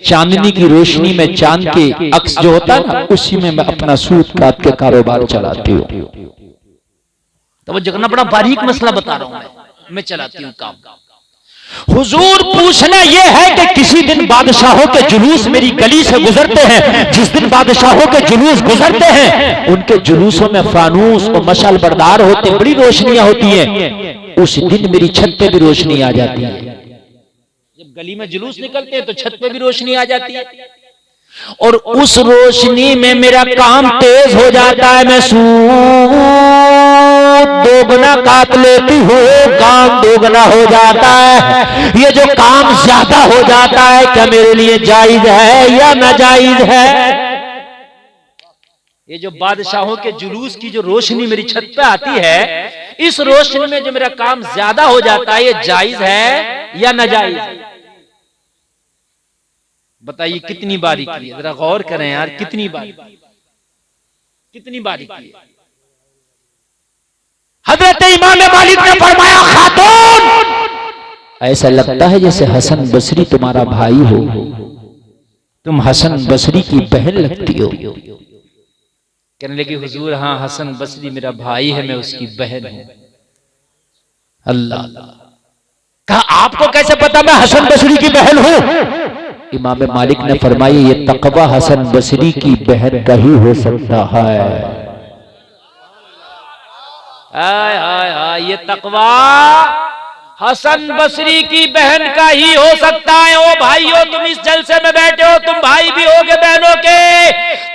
चांदनी की रोशनी में चांद के अक्स जो होता है ना, उसी में मैं अपना सूत काट के कारोबार चलाती हूँ। तो वो जगना बड़ा बारीक मसला बता रहा हूं, मैं चलाती हूँ काम।
हुजूर पूछना यह है कि किसी दिन बादशाहों के जुलूस मेरी गली से गुजरते हैं, जिस दिन बादशाहों के जुलूस गुजरते हैं उनके जुलूसों में फानूस और मशाल बरदार होते, बड़ी रोशनियां होती हैं, उस दिन मेरी छत पे भी रोशनी आ जाती है।
जब गली में जुलूस निकलते हैं तो छत पे भी रोशनी आ जाती है,
और उस रोशनी में मेरा काम तेज हो जाता है, मैं दोगुना काट लेती हूँ, काम दोगुना हो जाता है। ये जो काम ज्यादा हो जाता है क्या मेरे लिए जायज है या नाजायज है?
ये जो बादशाहों के जुलूस की जो रोशनी मेरी छत पे आती है, इस रोशनी में जो मेरा काम ज्यादा हो जाता है, ये जायज है या नाजायज? बताइए कितनी बारीकी है, जरा गौर करें यार, कितनी बारीकी, कितनी बारीकी है।
हजरत इमाम मालिक ने फरमाया, खातून ऐसा लगता है जैसे हसन बसरी तुम्हारा भाई हो, तुम हसन बसरी की बहन लगती हो।
कहने लगी हुजूर हाँ, हसन बसरी मेरा भाई है, मैं उसकी बहन हूं। अल्लाह।
कहा आपको कैसे पता मैं हसन बसरी की बहन हूं? इमाम मालिक ने फरमाया, ये तकवा हसन बसरी की बहन का ही हो सकता है।
हाय हाय हाय, ये तकवा हसन बसरी की बहन का ही हो सकता है। ओ भाइयों, तुम इस जलसे में बैठे हो, तुम भाई भी होगे बहनों के,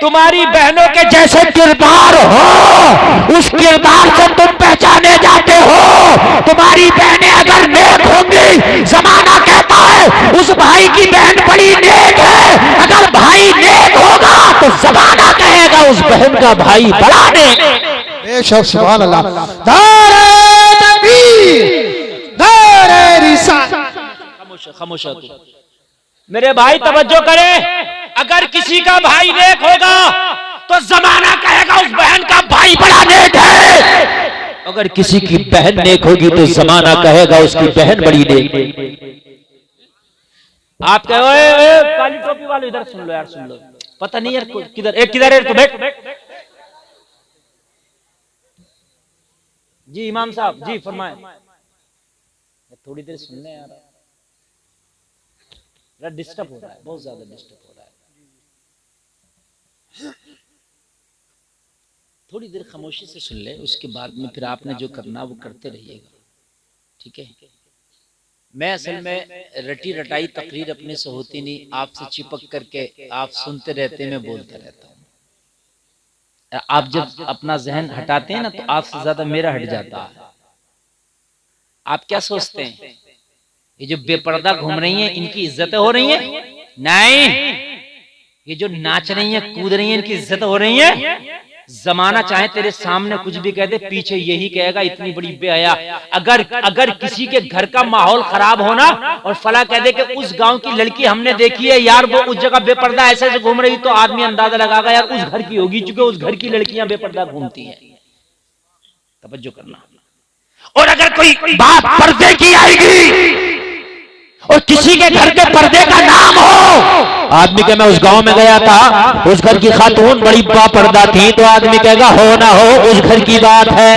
तुम्हारी बहनों के
जैसे किरदार हो, उस किरदार से तुम पहचाने जाते हो। तुम्हारी बहनें अगर नेक होंगी, जमाना कहता है उस भाई की बहन बड़ी नेक है। अगर भाई नेक होगा तो जमाना कहेगा उस बहन का भाई बड़ा नेक।
बेशक सुभान अल्लाह। नारे तकबीर, नारे रिसालत।
खामोश मेरे भाई, तवज्जो करें, अगर किसी का भाई नेक होगा तो जमाना कहेगा उस बहन का भाई बड़ा नेक है।
अगर किसी की बहन नेक होगी तो जमाना कहेगा उसकी बहन बड़ी नेक।
आप कहो काली टोपी वाले, इधर सुन लो यार, सुन लो, पता नहीं यार किधर किधर है, तो बैठ। जी इमाम साहब, जी फरमाए, थोड़ी देर सुन ले यार, डिस्टर्ब हो रहा है, बहुत ज्यादा डिस्टर्ब हो रहा है। थोड़ी देर खामोशी से सुन ले, उसके बाद में फिर आपने जो करना वो करते रहिएगा, ठीक है? मैं असल में रटी रटाई तकरीर अपने से होती नहीं, आपसे चिपक करके आप सुनते रहते, मैं बोलता रहता हूँ। आप जब अपना जहन हटाते हैं ना, तो आपसे ज्यादा मेरा हट जाता है। आप क्या सोचते हैं, ये जो बेपर्दा घूम रही हैं इनकी इज्जतें हो रही हैं? नहीं, ये जो नाच रही हैं, कूद रही हैं, इनकी इज्जत हो रही है। जमाना चाहे तेरे सामने कुछ भी कह दे, पीछे यही कहेगा इतनी बड़ी बेहया। अगर किसी के घर का माहौल खराब होना और फला कह दे कि उस गांव की लड़की हमने देखी है यार, वो उस जगह बेपर्दा ऐसे ऐसे घूम रही, तो आदमी अंदाजा लगाएगा यार उस घर की होगी, क्योंकि उस घर की लड़कियां बेपर्दा घूमती हैं। तवज्जो करना।
और अगर कोई बात पर्दे की आएगी और किसी के घर के पर्दे का नाम हो, आदमी के मैं उस गांव में गया था, उस घर की खातून बड़ी पर्दा थी, तो आदमी कहेगा हो ना हो उस घर की बात है।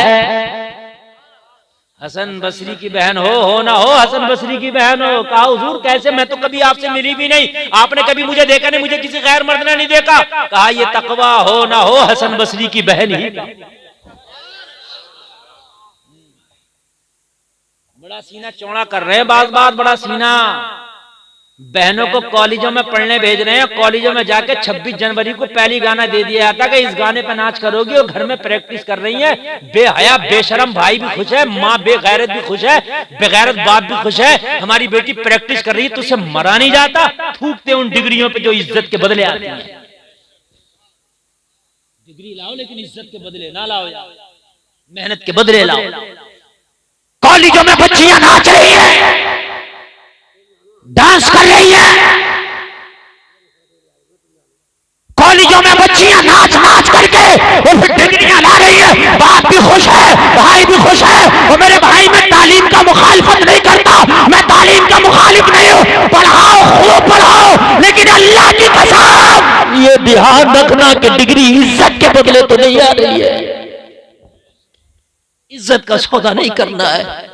हसन बसरी की बहन हो ना हो, हसन बसरी की बहन हो। कहा हुजूर कैसे, मैं तो कभी आपसे मिली भी नहीं, आपने कभी मुझे देखा नहीं, मुझे किसी गैर मर्द ने नहीं देखा। कहा ये तकवा हो ना हो, हसन बसरी की बहन ही। बड़ा सीना चौड़ा कर रहे हैं, बात बड़ा सीना। बहनों को कॉलेजों में पढ़ने भेज रहे हैं, कॉलेजों में जाके 26 जनवरी को पहली गाना दे दिया जाता कि इस गाने पे नाच करोगी, और घर में प्रैक्टिस कर रही है। बेहया बेशरम भाई भी खुश है, माँ बेगैरत भी खुश है, बेगैरत बाप भी खुश है। हमारी बेटी प्रैक्टिस कर रही है, तो उसे मरा नहीं जाता? थूकते उन डिग्रियों पे जो इज्जत के बदले आती है। डिग्री लाओ लेकिन इज्जत के बदले ना लाओ, मेहनत के बदले लाओ।
कॉलेजों में बच्चियां नाच रही हैं, डांस कर रही हैं, कॉलेजों में बच्चियां नाच नाच करके और फिर डिग्रियां ला रही है। बाप भी खुश है, भाई भी खुश है। और मेरे भाई, मैं तालीम का मुखालिफत नहीं करता, मैं तालीम का मुखालिफ नहीं हूं। पढ़ाओ, खूब पढ़ाओ, लेकिन अल्लाह की कसम ये ध्यान रखना कि डिग्री इज्जत के बदले तो नहीं आ रही है।
इज्जत का सौदा नहीं करना है।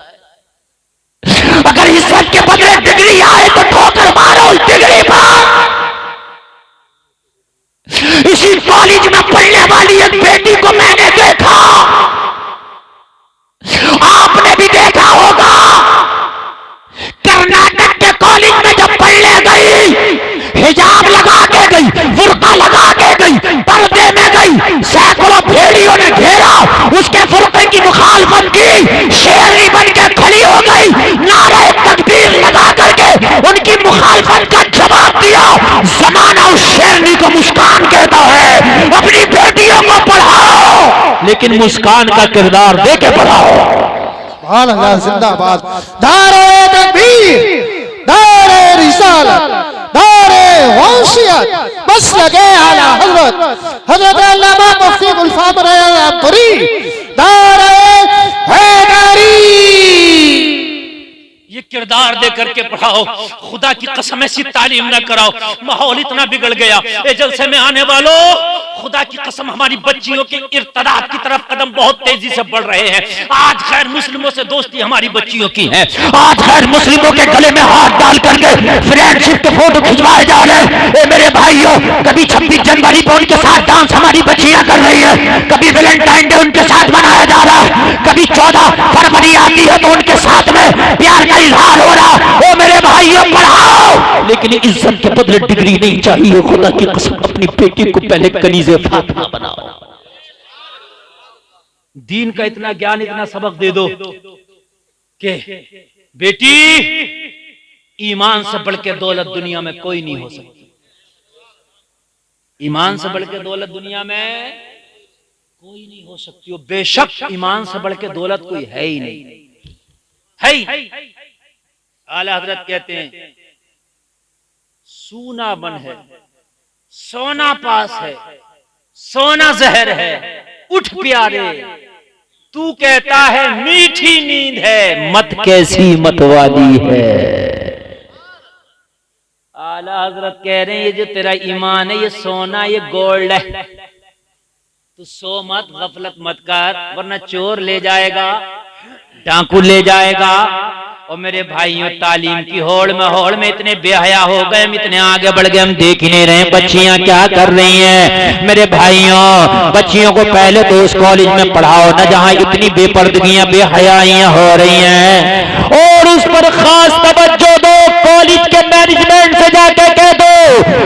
अगर इज्जत के बदले डिग्री आए तो ठोकर मारो उस डिग्री पर। इसी कॉलेज में पढ़ने वाली एक बेटी को मैंने देखा, आपने भी देखा होगा। कर्नाटक के कॉलेज में जब पढ़ने गई, हिजाब लगा के गई, बुर्का लगा के गई, पर्दे में गई, सैकड़ों भेड़ियों ने घेरा, उसके बुर्के की मुखालफत की, शेरनी बन के खड़ी हो गई, नारे तकबीर लगा करके उनकी मुखालफत का जवाब दिया। जमाना उस शेरनी को मुस्कान कहता है। अपनी बेटियों को पढ़ाओ, लेकिन मुस्कान का किरदार दे के पढ़ाओ।
सुभान अल्लाह, जिंदाबाद। दारे तकबीर, दारे रिसालत, दारे वंशियत, बस लगे आला हजरत अल्लामा मुफ्ती गुलफाम रयापुरी, दारे हैदरी।
ये किरदार दे करके पढ़ाओ। खुदा की कसम ऐसी तालीम ना कराओ, माहौल इतना बिगड़ गया। ये जलसे में आने वालों, खुदा की कसम हमारी बच्चियों के इर्तदाद की तरफ कदम बहुत तेजी से बढ़ रहे हैं। आज खैर मुस्लिमों से दोस्ती हमारी बच्चियों की है।
आज खैर मुस्लिमों के गले में हाथ डाल करके फ्रेंडशिप के फोटो खिंचवाए जा रहे हैं। मेरे भाइयों, कभी 26 जनवरी पर उनके साथ डांस हमारी बच्चियां कर रही है, कभी वैलेंटाइन डे उनके साथ मनाया जा रहा है, कभी 14 फरवरी आती है तो उनके साथ में प्यार का इजहार हो रहा। ओ मेरे भाइयों, पढ़ाओ, लेकिन इज्जत के बदले डिग्री नहीं चाहिए। खुदा की कसम, अपनी बेटी को पहले कनीज़े फातिमा बनाओ।
दीन का इतना ज्ञान, इतना सबक दे दो कि बेटी, ईमान से बढ़ के दौलत दुनिया में कोई नहीं हो सकती। ईमान से बढ़ के दौलत दुनिया में कोई नहीं हो सकती। बेशक ईमान से बढ़ के दौलत कोई है ही नहीं, है ही। आला हजरत कहते हैं, सूना बन है, सोना पास है, सोना जहर है, उठ प्यारे, तू कहता है मीठी नींद है,
मत कैसी मतवाली है।
आला हजरत कह रहे हैं, ये जो तेरा ईमान है, ये सोना, ये गोल्ड है। तू सो मत, गफलत मत कर, वरना चोर ले जाएगा, डाकू ले जाएगा। और मेरे भाइयों, तालीम की होड़ में इतने बेहया हो गए, हम इतने आगे बढ़ गए, हम देख ही नहीं रहे बच्चियां क्या कर रही हैं। मेरे भाइयों, बच्चियों को पहले तो उस कॉलेज में पढ़ाओ ना जहां इतनी बेपर्दगियां, बेहयाइयां हो रही हैं, और उस पर खास तवज्जो दो। कॉलेज के मैनेजमेंट से जाके कह दो,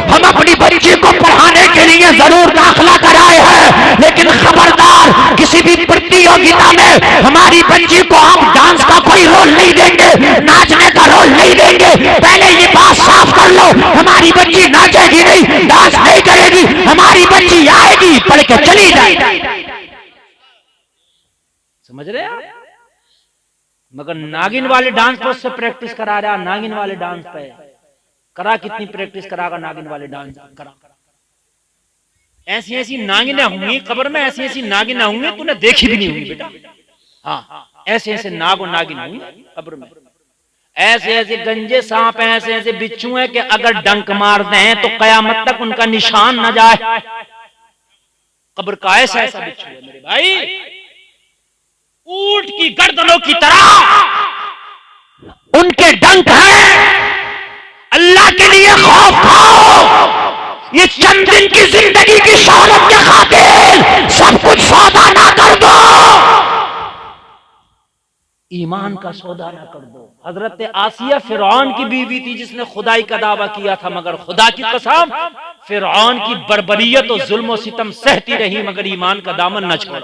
हम अपनी बच्ची को पढ़ाने के लिए जरूर दाखिला कराए हैं, लेकिन खबरदार, किसी भी प्रतियोगिता में हमारी बच्ची को हम डांस का कोई रोल नहीं देंगे, नाचने का रोल नहीं देंगे। पहले ये बात साफ कर लो, हमारी बच्ची नाचेगी नहीं, डांस नहीं करेगी, हमारी बच्ची आएगी, पढ़ के चली जाएगी। समझ रहे हैं? मगर नागिन वाले डांस पर उससे प्रैक्टिस करा रहा, नागिन वाले डांस पे करा, कितनी प्रैक्टिस करागा नागिन वाले डांस करा। ऐसी ऐसी नागिनें होंगी कब्र में, ऐसी ऐसी नागिनें होंगी तूने देखी भी नहीं होंगी बेटा। हाँ, ऐसे ऐसे नागो नागिन होंगी कब्र में। ऐसे ऐसे गंजे सांप हैं, ऐसे ऐसे बिच्छू हैं कि अगर डंक मार दें तो कयामत तक उनका निशान न जाए। कब्र का ऐसा ऐसा बिच्छू है मेरे भाई, ऊंट की गर्दनों की तरह
उनके डंक हैं। अल्लाह के लिए खौफ खाओ। ये चंद दिन की जिंदगी की शोहरत के खातिर सब कुछ सौदा ना कर दो,
ईमान का सौदा ना कर दो। हजरत आसिया फिरौन की बीवी थी जिसने खुदाई का दावा किया था, मगर खुदा की कसम फिरौन की बर्बरियत और जुल्म और सितम सहती रही मगर ईमान का दामन न छोड़ा।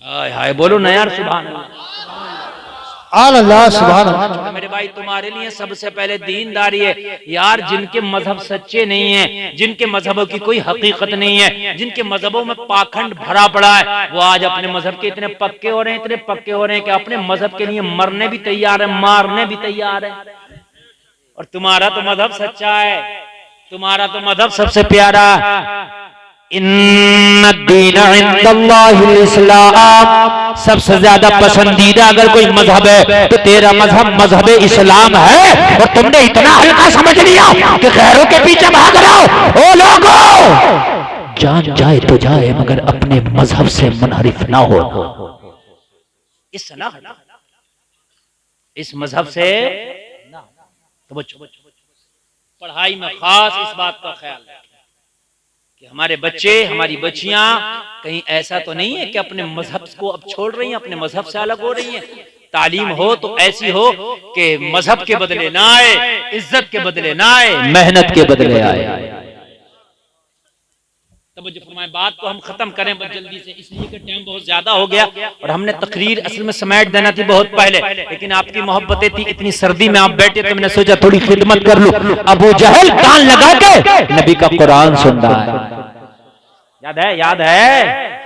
हाय हाय बोलो ना यार सुभान
अल्लाह सुभान अल्लाह।
मेरे भाई तुम्हारे लिए सबसे पहले दीनदारी है यार। जिनके मजहब सच्चे नहीं है, जिनके मजहबों की कोई हकीकत नहीं है, जिनके मजहबों में पाखंड भरा पड़ा है, वो आज अपने मजहब के इतने पक्के हो रहे हैं, इतने पक्के हो रहे हैं कि अपने मजहब के लिए मरने भी तैयार है, मारने भी तैयार है। और तुम्हारा तो मजहब सच्चा है, तुम्हारा तो मजहब सबसे प्यारा।
इन्नद्दीन इंदल्लाहिल इस्लाम, सबसे ज्यादा पसंदीदा अगर कोई मजहब है तो तेरा मजहब मजहब इस्लाम है। और तुमने इतना हल्का समझ लिया कि गैरों के पीछे भाग रहे हो। ओ लोगों, जान जाए तो जाए मगर अपने मजहब से मुनहरिफ ना हो।
इस मजहब से पढ़ाई में खास इस बात का ख्याल रखें कि हमारे बच्चे, हमारी बच्चियां कहीं ऐसा तो नहीं है कि अपने मजहब को अब छोड़ रही हैं, अपने मजहब से अलग हो रही हैं। तालीम हो तो ऐसी हो कि मजहब के बदले ना आए, इज्जत के बदले ना आए,
मेहनत के बदले आए।
तब जो फरमाए बात को हम खत्म करें बस जल्दी से, इसलिए कि टाइम बहुत ज्यादा हो गया और हमने तकरीर असल में समेट देना थी बहुत पहले, लेकिन आपकी मोहब्बतें थी, इतनी सर्दी में आप बैठे तो मैंने सोचा थोड़ी खिदमत कर लूं। अबू जहल कान लगा के नबी का कुरान सुन रहा है। याद है, याद है,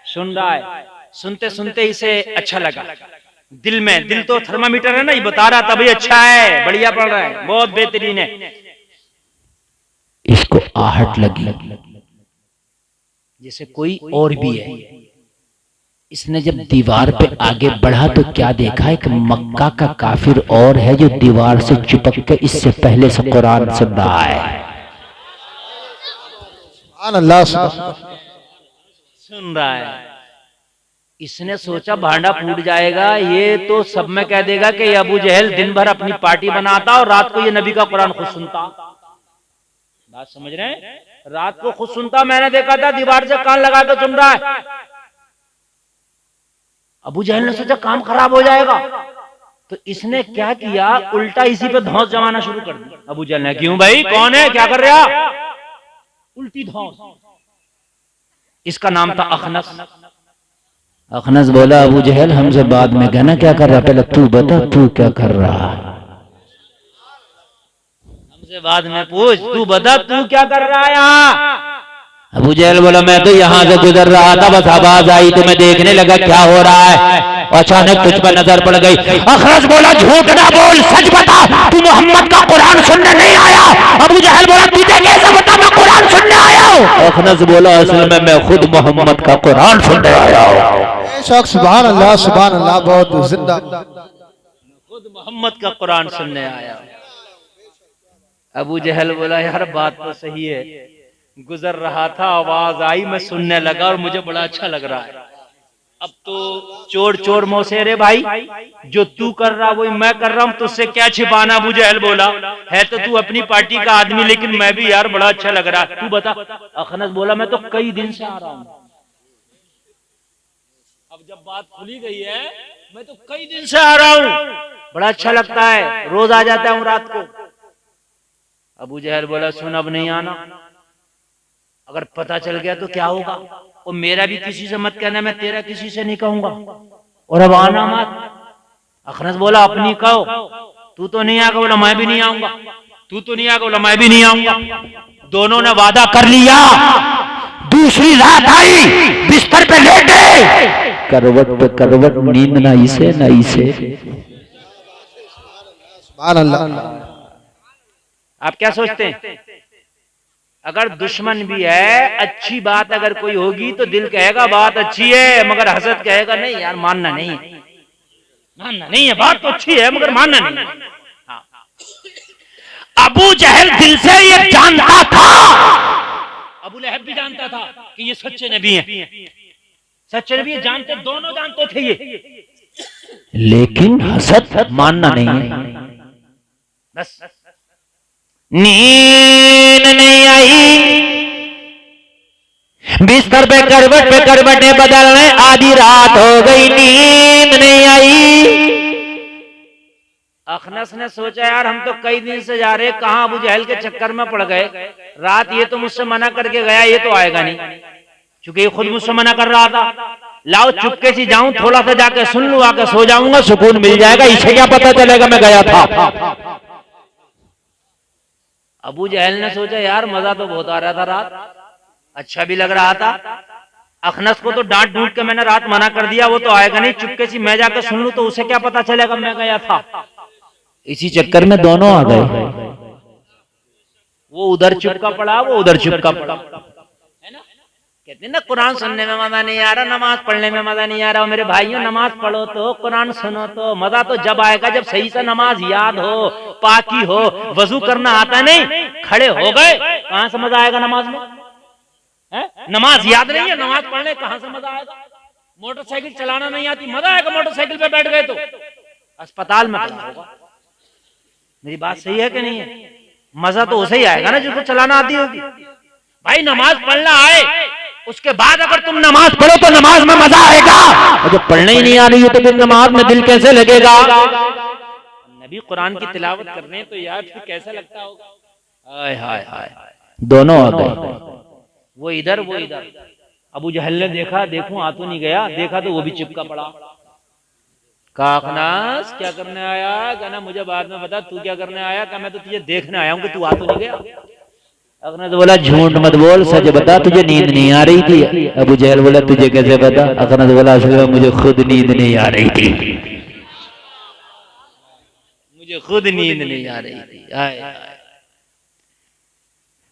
सुन रहा है। सुनते सुनते इसे अच्छा लगा दिल में। दिल तो थर्मामीटर है ना, ये बता रहा था भाई अच्छा है, बढ़िया पढ़ रहा है, बहुत बेहतरीन है।
इसको आहट लगी
जैसे कोई और भी है।
इसने जब दीवार पे आगे बढ़ा तो क्या देखा, एक मक्का का काफिर और है जो दीवार से चिपक के इससे पहले से कुरान सुन रहा है।
अल्लाह
सुन रहा है। इसने सोचा भांडा फूट जाएगा, ये तो सब में कह देगा कि ये अबू जहल दिन भर अपनी पार्टी बनाता और रात को ये नबी का कुरान खुद सुनता। बात समझ रहे हैं? रात को खुद सुनता, मैंने देखा था दीवार से कान लगा के सुन रहा है। अबू जहल ने सोचा काम खराब हो जाएगा, तो इसने क्या किया, उल्टा इसी पे धौंस जमाना शुरू कर दिया। अबू जहल ने, क्यों भाई, कौन है, क्या कर रहा? उल्टी धौंस। इसका नाम था अखनस।
अखनस बोला अबू जहल हमसे बाद में कहना क्या कर रहा, पहले तू बता तू क्या कर रहा।
हमसे बाद में पूछ, तू बता तू क्या कर रहा है यहाँ।
अबू जहल बोला मैं तो यहाँ से गुजर रहा था, बस आवाज आई तो मैं देखने लगा क्या हो रहा है, अचानक तुझ पर नजर पड़ गई। अखनस बोला झूठ ना बोल, सच बता, तू मोहम्मद का कुरान सुनने नहीं आया। अबू जहल बोला तुझे कैसे बता मैं कुरान सुनने आया हूँ। अखनस बोला असल में मैं खुद मोहम्मद का कुरान सुनने आया हूँ।
सुभान अल्लाह सुभान अल्लाह, बहुत जिंदा,
खुद मोहम्मद का कुरान सुनने आया। अबू जहल बोला यार बात तो सही है, गुजर रहा था आवाज आई मैं सुनने लगा और मुझे बड़ा अच्छा लग रहा है। अब तो चोर चोर मौसेरे भाई, जो तू कर रहा वही मैं कर रहा हूँ, तुझसे क्या छिपाना। अबू जहल बोला है तो तू अपनी पार्टी का आदमी, लेकिन मैं भी यार बड़ा अच्छा लग रहा है, तू बता। अखनस बोला मैं तो कई दिन से आ रहा हूँ। अब जब बात खुली गई है, मैं तो कई दिन से आ रहा हूँ, बड़ा अच्छा लगता है, रोज आ जाता हूँ रात को। अबू जहल बोला सुन अब नहीं आना, अगर पता चल गया तो क्या होगा, और मेरा भी किसी से मत कहना, मैं तेरा किसी से नहीं कहूंगा, और अब आना मत। अखनस बोला अपनी कहो, तू तो नहीं आएगा, बोला मैं भी नहीं आऊंगा, तू तो नहीं आएगा, बोला मैं भी नहीं आऊंगा। दोनों ने वादा कर लिया।
दूसरी रात आई, बिस्तर पे लेटे, करवट पे करवट, नींद ना इसे ना इसे।
सुभान अल्लाह।
आप क्या सोचते हैं, अगर दुश्मन भी है, अच्छी बात अगर कोई होगी तो दिल कहेगा बात अच्छी है, मगर हसद कहेगा नहीं यार मानना नहीं है, मानना नहीं है, बात तो अच्छी है मगर मानना नहीं है। हाँ।
अबू जहल दिल से ये जानता था,
अबू लहब भी जानता था कि ये सच्चे नबी हैं, सच्चे नबी जानते, दोनों जानते थे ये,
लेकिन हसद मानना नहीं है।
बस
नींद नहीं आई, बिस्तर पे करवटें बदलने, आधी रात हो गई, नींद नहीं आई।
अखनस ने सोचा यार हम तो कई दिन से जा रहे, कहाँ अबू जहल के चक्कर में पड़ गए। रात ये तो मुझसे मना करके गया, ये तो आएगा नहीं, क्योंकि ये खुद मुझसे मना कर रहा था। लाओ चुपके से जाऊं, थोड़ा सा जाके सुन लूं, आके सो जाऊंगा, सुकून मिल जाएगा, इसे क्या पता चलेगा मैं गया था। अबू जहल ने सोचा यार मजा तो बहुत आ रहा था, रात अच्छा भी लग रहा था। अखनस को तो डांट ढूंढ के मैंने रात मना कर दिया, वो तो आएगा नहीं, चुपके से मैं जाकर सुन लूं तो उसे क्या पता चलेगा मैं गया था। इसी चक्कर में दोनों आ गए। वो उधर चुपका पड़ा, वो उधर चुपका पड़ा, है ना। कहते ना कुरान सुनने में मजा नहीं आ रहा, नमाज पढ़ने में मजा नहीं आ रहा। मेरे भाइयों नमाज पढ़ो तो, कुरान सुनो तो, मजा तो जब आएगा जब सही से नमाज याद हो, पाकी हो, वजू करना आता नहीं, खड़े हो गए, कहां से मजा आएगा नमाज में? है? नमाज याद नहीं है, नमाज पढ़ने कहां से मजा आएगा? मोटरसाइकिल चलाना नहीं आती, मजा आएगा मोटरसाइकिल पे बैठ गए तो? अस्पताल में पड़ा होगा। मेरी बात सही है कि नहीं है? मजा तो उसे ही आएगा ना जिसको चलाना आती होगी। भाई नमाज पढ़ना आए, उसके बाद अगर तुम नमाज पढ़ो तो नमाज में मजा आएगा, और जब पढ़ने ही नहीं आ रही है तो फिर नमाज में दिल कैसे लगेगा? नबी कुरान की तिलावत कर रहे हैं तो यार फिर कैसा लगता होगा? हाय हाय हाय, दोनों आ गए, वो इधर वो इधर। अबू जहल ने देखा, देखो आ तो नहीं गया, देखा तो वो भी चिपका पड़ा। कहा अखनास क्या करने आया? कहना मुझे बाद में बता तू क्या करने आया? कहा मैं तो तुझे देखने आया हूँ कि तू आ तो नहीं गया। अखनास बोला झूठ मत बोल, सच बता, तुझे नींद नहीं आ रही थी। अबू जहल बोला तुझे कैसे पता? अखनास बोला असल में मुझे खुद नींद नहीं आ रही थी, मुझे खुद नींद नहीं आ रही थी।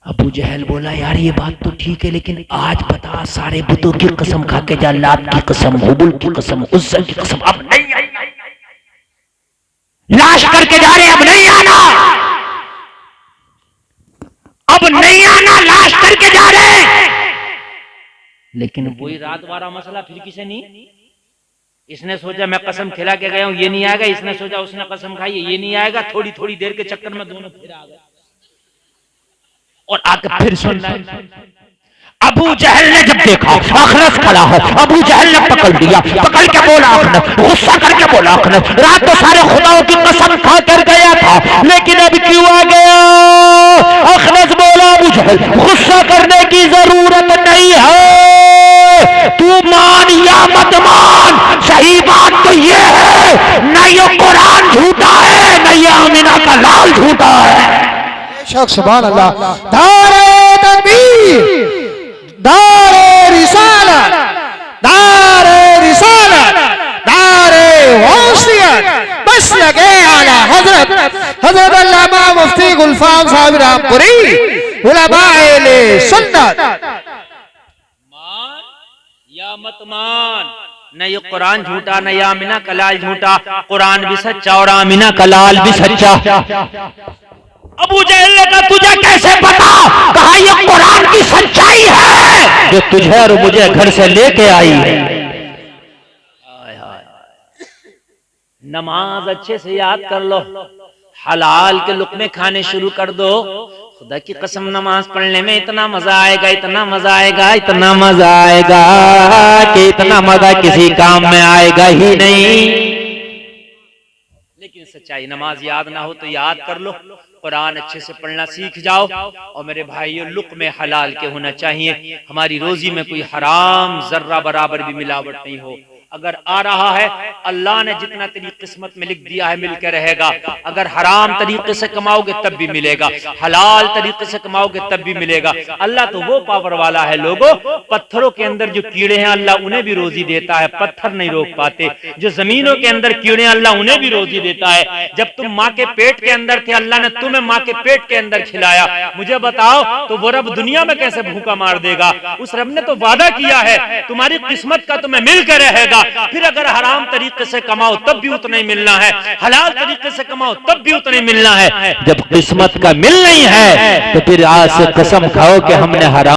अबू जहल बोला यार ये बात तो ठीक है, लेकिन आज बता, सारे बुतों की कसम खा के जा, लात की कसम, हुबुल की कसम, उज्जा की कसम, अब नहीं लाश करके जा रहे, अब नहीं आना, अब नहीं आना, लाश करके जा रहे। लेकिन वही रात वाला मसला फिर किसे नहीं। इसने सोचा मैं कसम खिला के गया हूं, ये नहीं आएगा। इसने सोचा उसने कसम खाई है, ये नहीं आएगा। थोड़ी थोड़ी देर के चक्कर में दोनों फिर आ गए और आके फिर सुन रहे हैं। अबू जहल ने जब देखा अखनस खड़ा है, अबू जहल ने पकड़ लिया, पकड़ के बोला अखनस, गुस्सा करके बोला अखनस, रात तो सारे खुदाओं की कसम खा कर गया था, लेकिन अब क्यों आ गया? अखनस बोला अबू जहल गुस्सा करने की जरूरत नहीं है, तू मान या मत मान, सही बात तो ये है न ये कुरान झूठा है, न ये आमिना का लाल झूठा है।
सुभान अल्लाह। दारे तकबीर, दारे रिसालत, दारे रिसालत, दारे वसीयत, बस लगे आला हजरत हजरत अल्लामा मुफ्ती गुलफाम साहब रामपुरी उलमाए सुन्नत।
मान या मत मान, न ये कुरान झूठा, न ये आमिना का लाल झूठा, कुरान भी सच्चा और आमिना का लाल भी सच्चा। अबू जहल ने कहा तुझे कैसे पता? कहा ये कुरान की सच्चाई है जो तुझे और मुझे घर से लेके आई है। नमाज अच्छे से याद कर लो, हलाल के लुक़्मे खाने शुरू कर दो। खुदा की कसम नमाज पढ़ने में इतना मजा आएगा, इतना मजा आएगा, इतना मजा आएगा कि इतना मजा किसी काम में आएगा ही नहीं। लेकिन सच्चाई नमाज याद ना हो तो याद कर लो, कुरान अच्छे से पढ़ना सीख जाओ। और मेरे भाइयों लुक़्मे हलाल के होना चाहिए, हमारी रोजी में कोई हराम जर्रा बराबर भी मिलावट नहीं हो। अगर आ रहा है अल्लाह ने जितना तेरी किस्मत में लिख दिया है मिल के रहेगा। अगर हराम तरीके से कमाओगे तब भी मिलेगा, हलाल तरीके से कमाओगे तब भी मिलेगा। अल्लाह तो वो पावर वाला है लोगों, पत्थरों के अंदर जो कीड़े हैं अल्लाह उन्हें भी रोजी देता है, पत्थर नहीं रोक पाते। जो जमीनों के अंदर कीड़े हैं अल्लाह उन्हें भी रोजी देता है। जब तुम माँ के पेट के अंदर थे अल्लाह ने तुम्हें माँ के पेट के अंदर खिलाया। मुझे बताओ तो वो रब दुनिया में कैसे भूखा मार देगा? उस रब ने तो वादा किया है तुम्हारी किस्मत का तुम्हें मिल के रहेगा। फिर अगर हराम तरीके से कमाओ तब भी उतना ही मिलना है, हलाल तरीके से कमाओ तब भी उतना ही मिलना है। जब किस्मत का मिल नहीं है तो फिर आज से कसम खाओ कि हमने हराम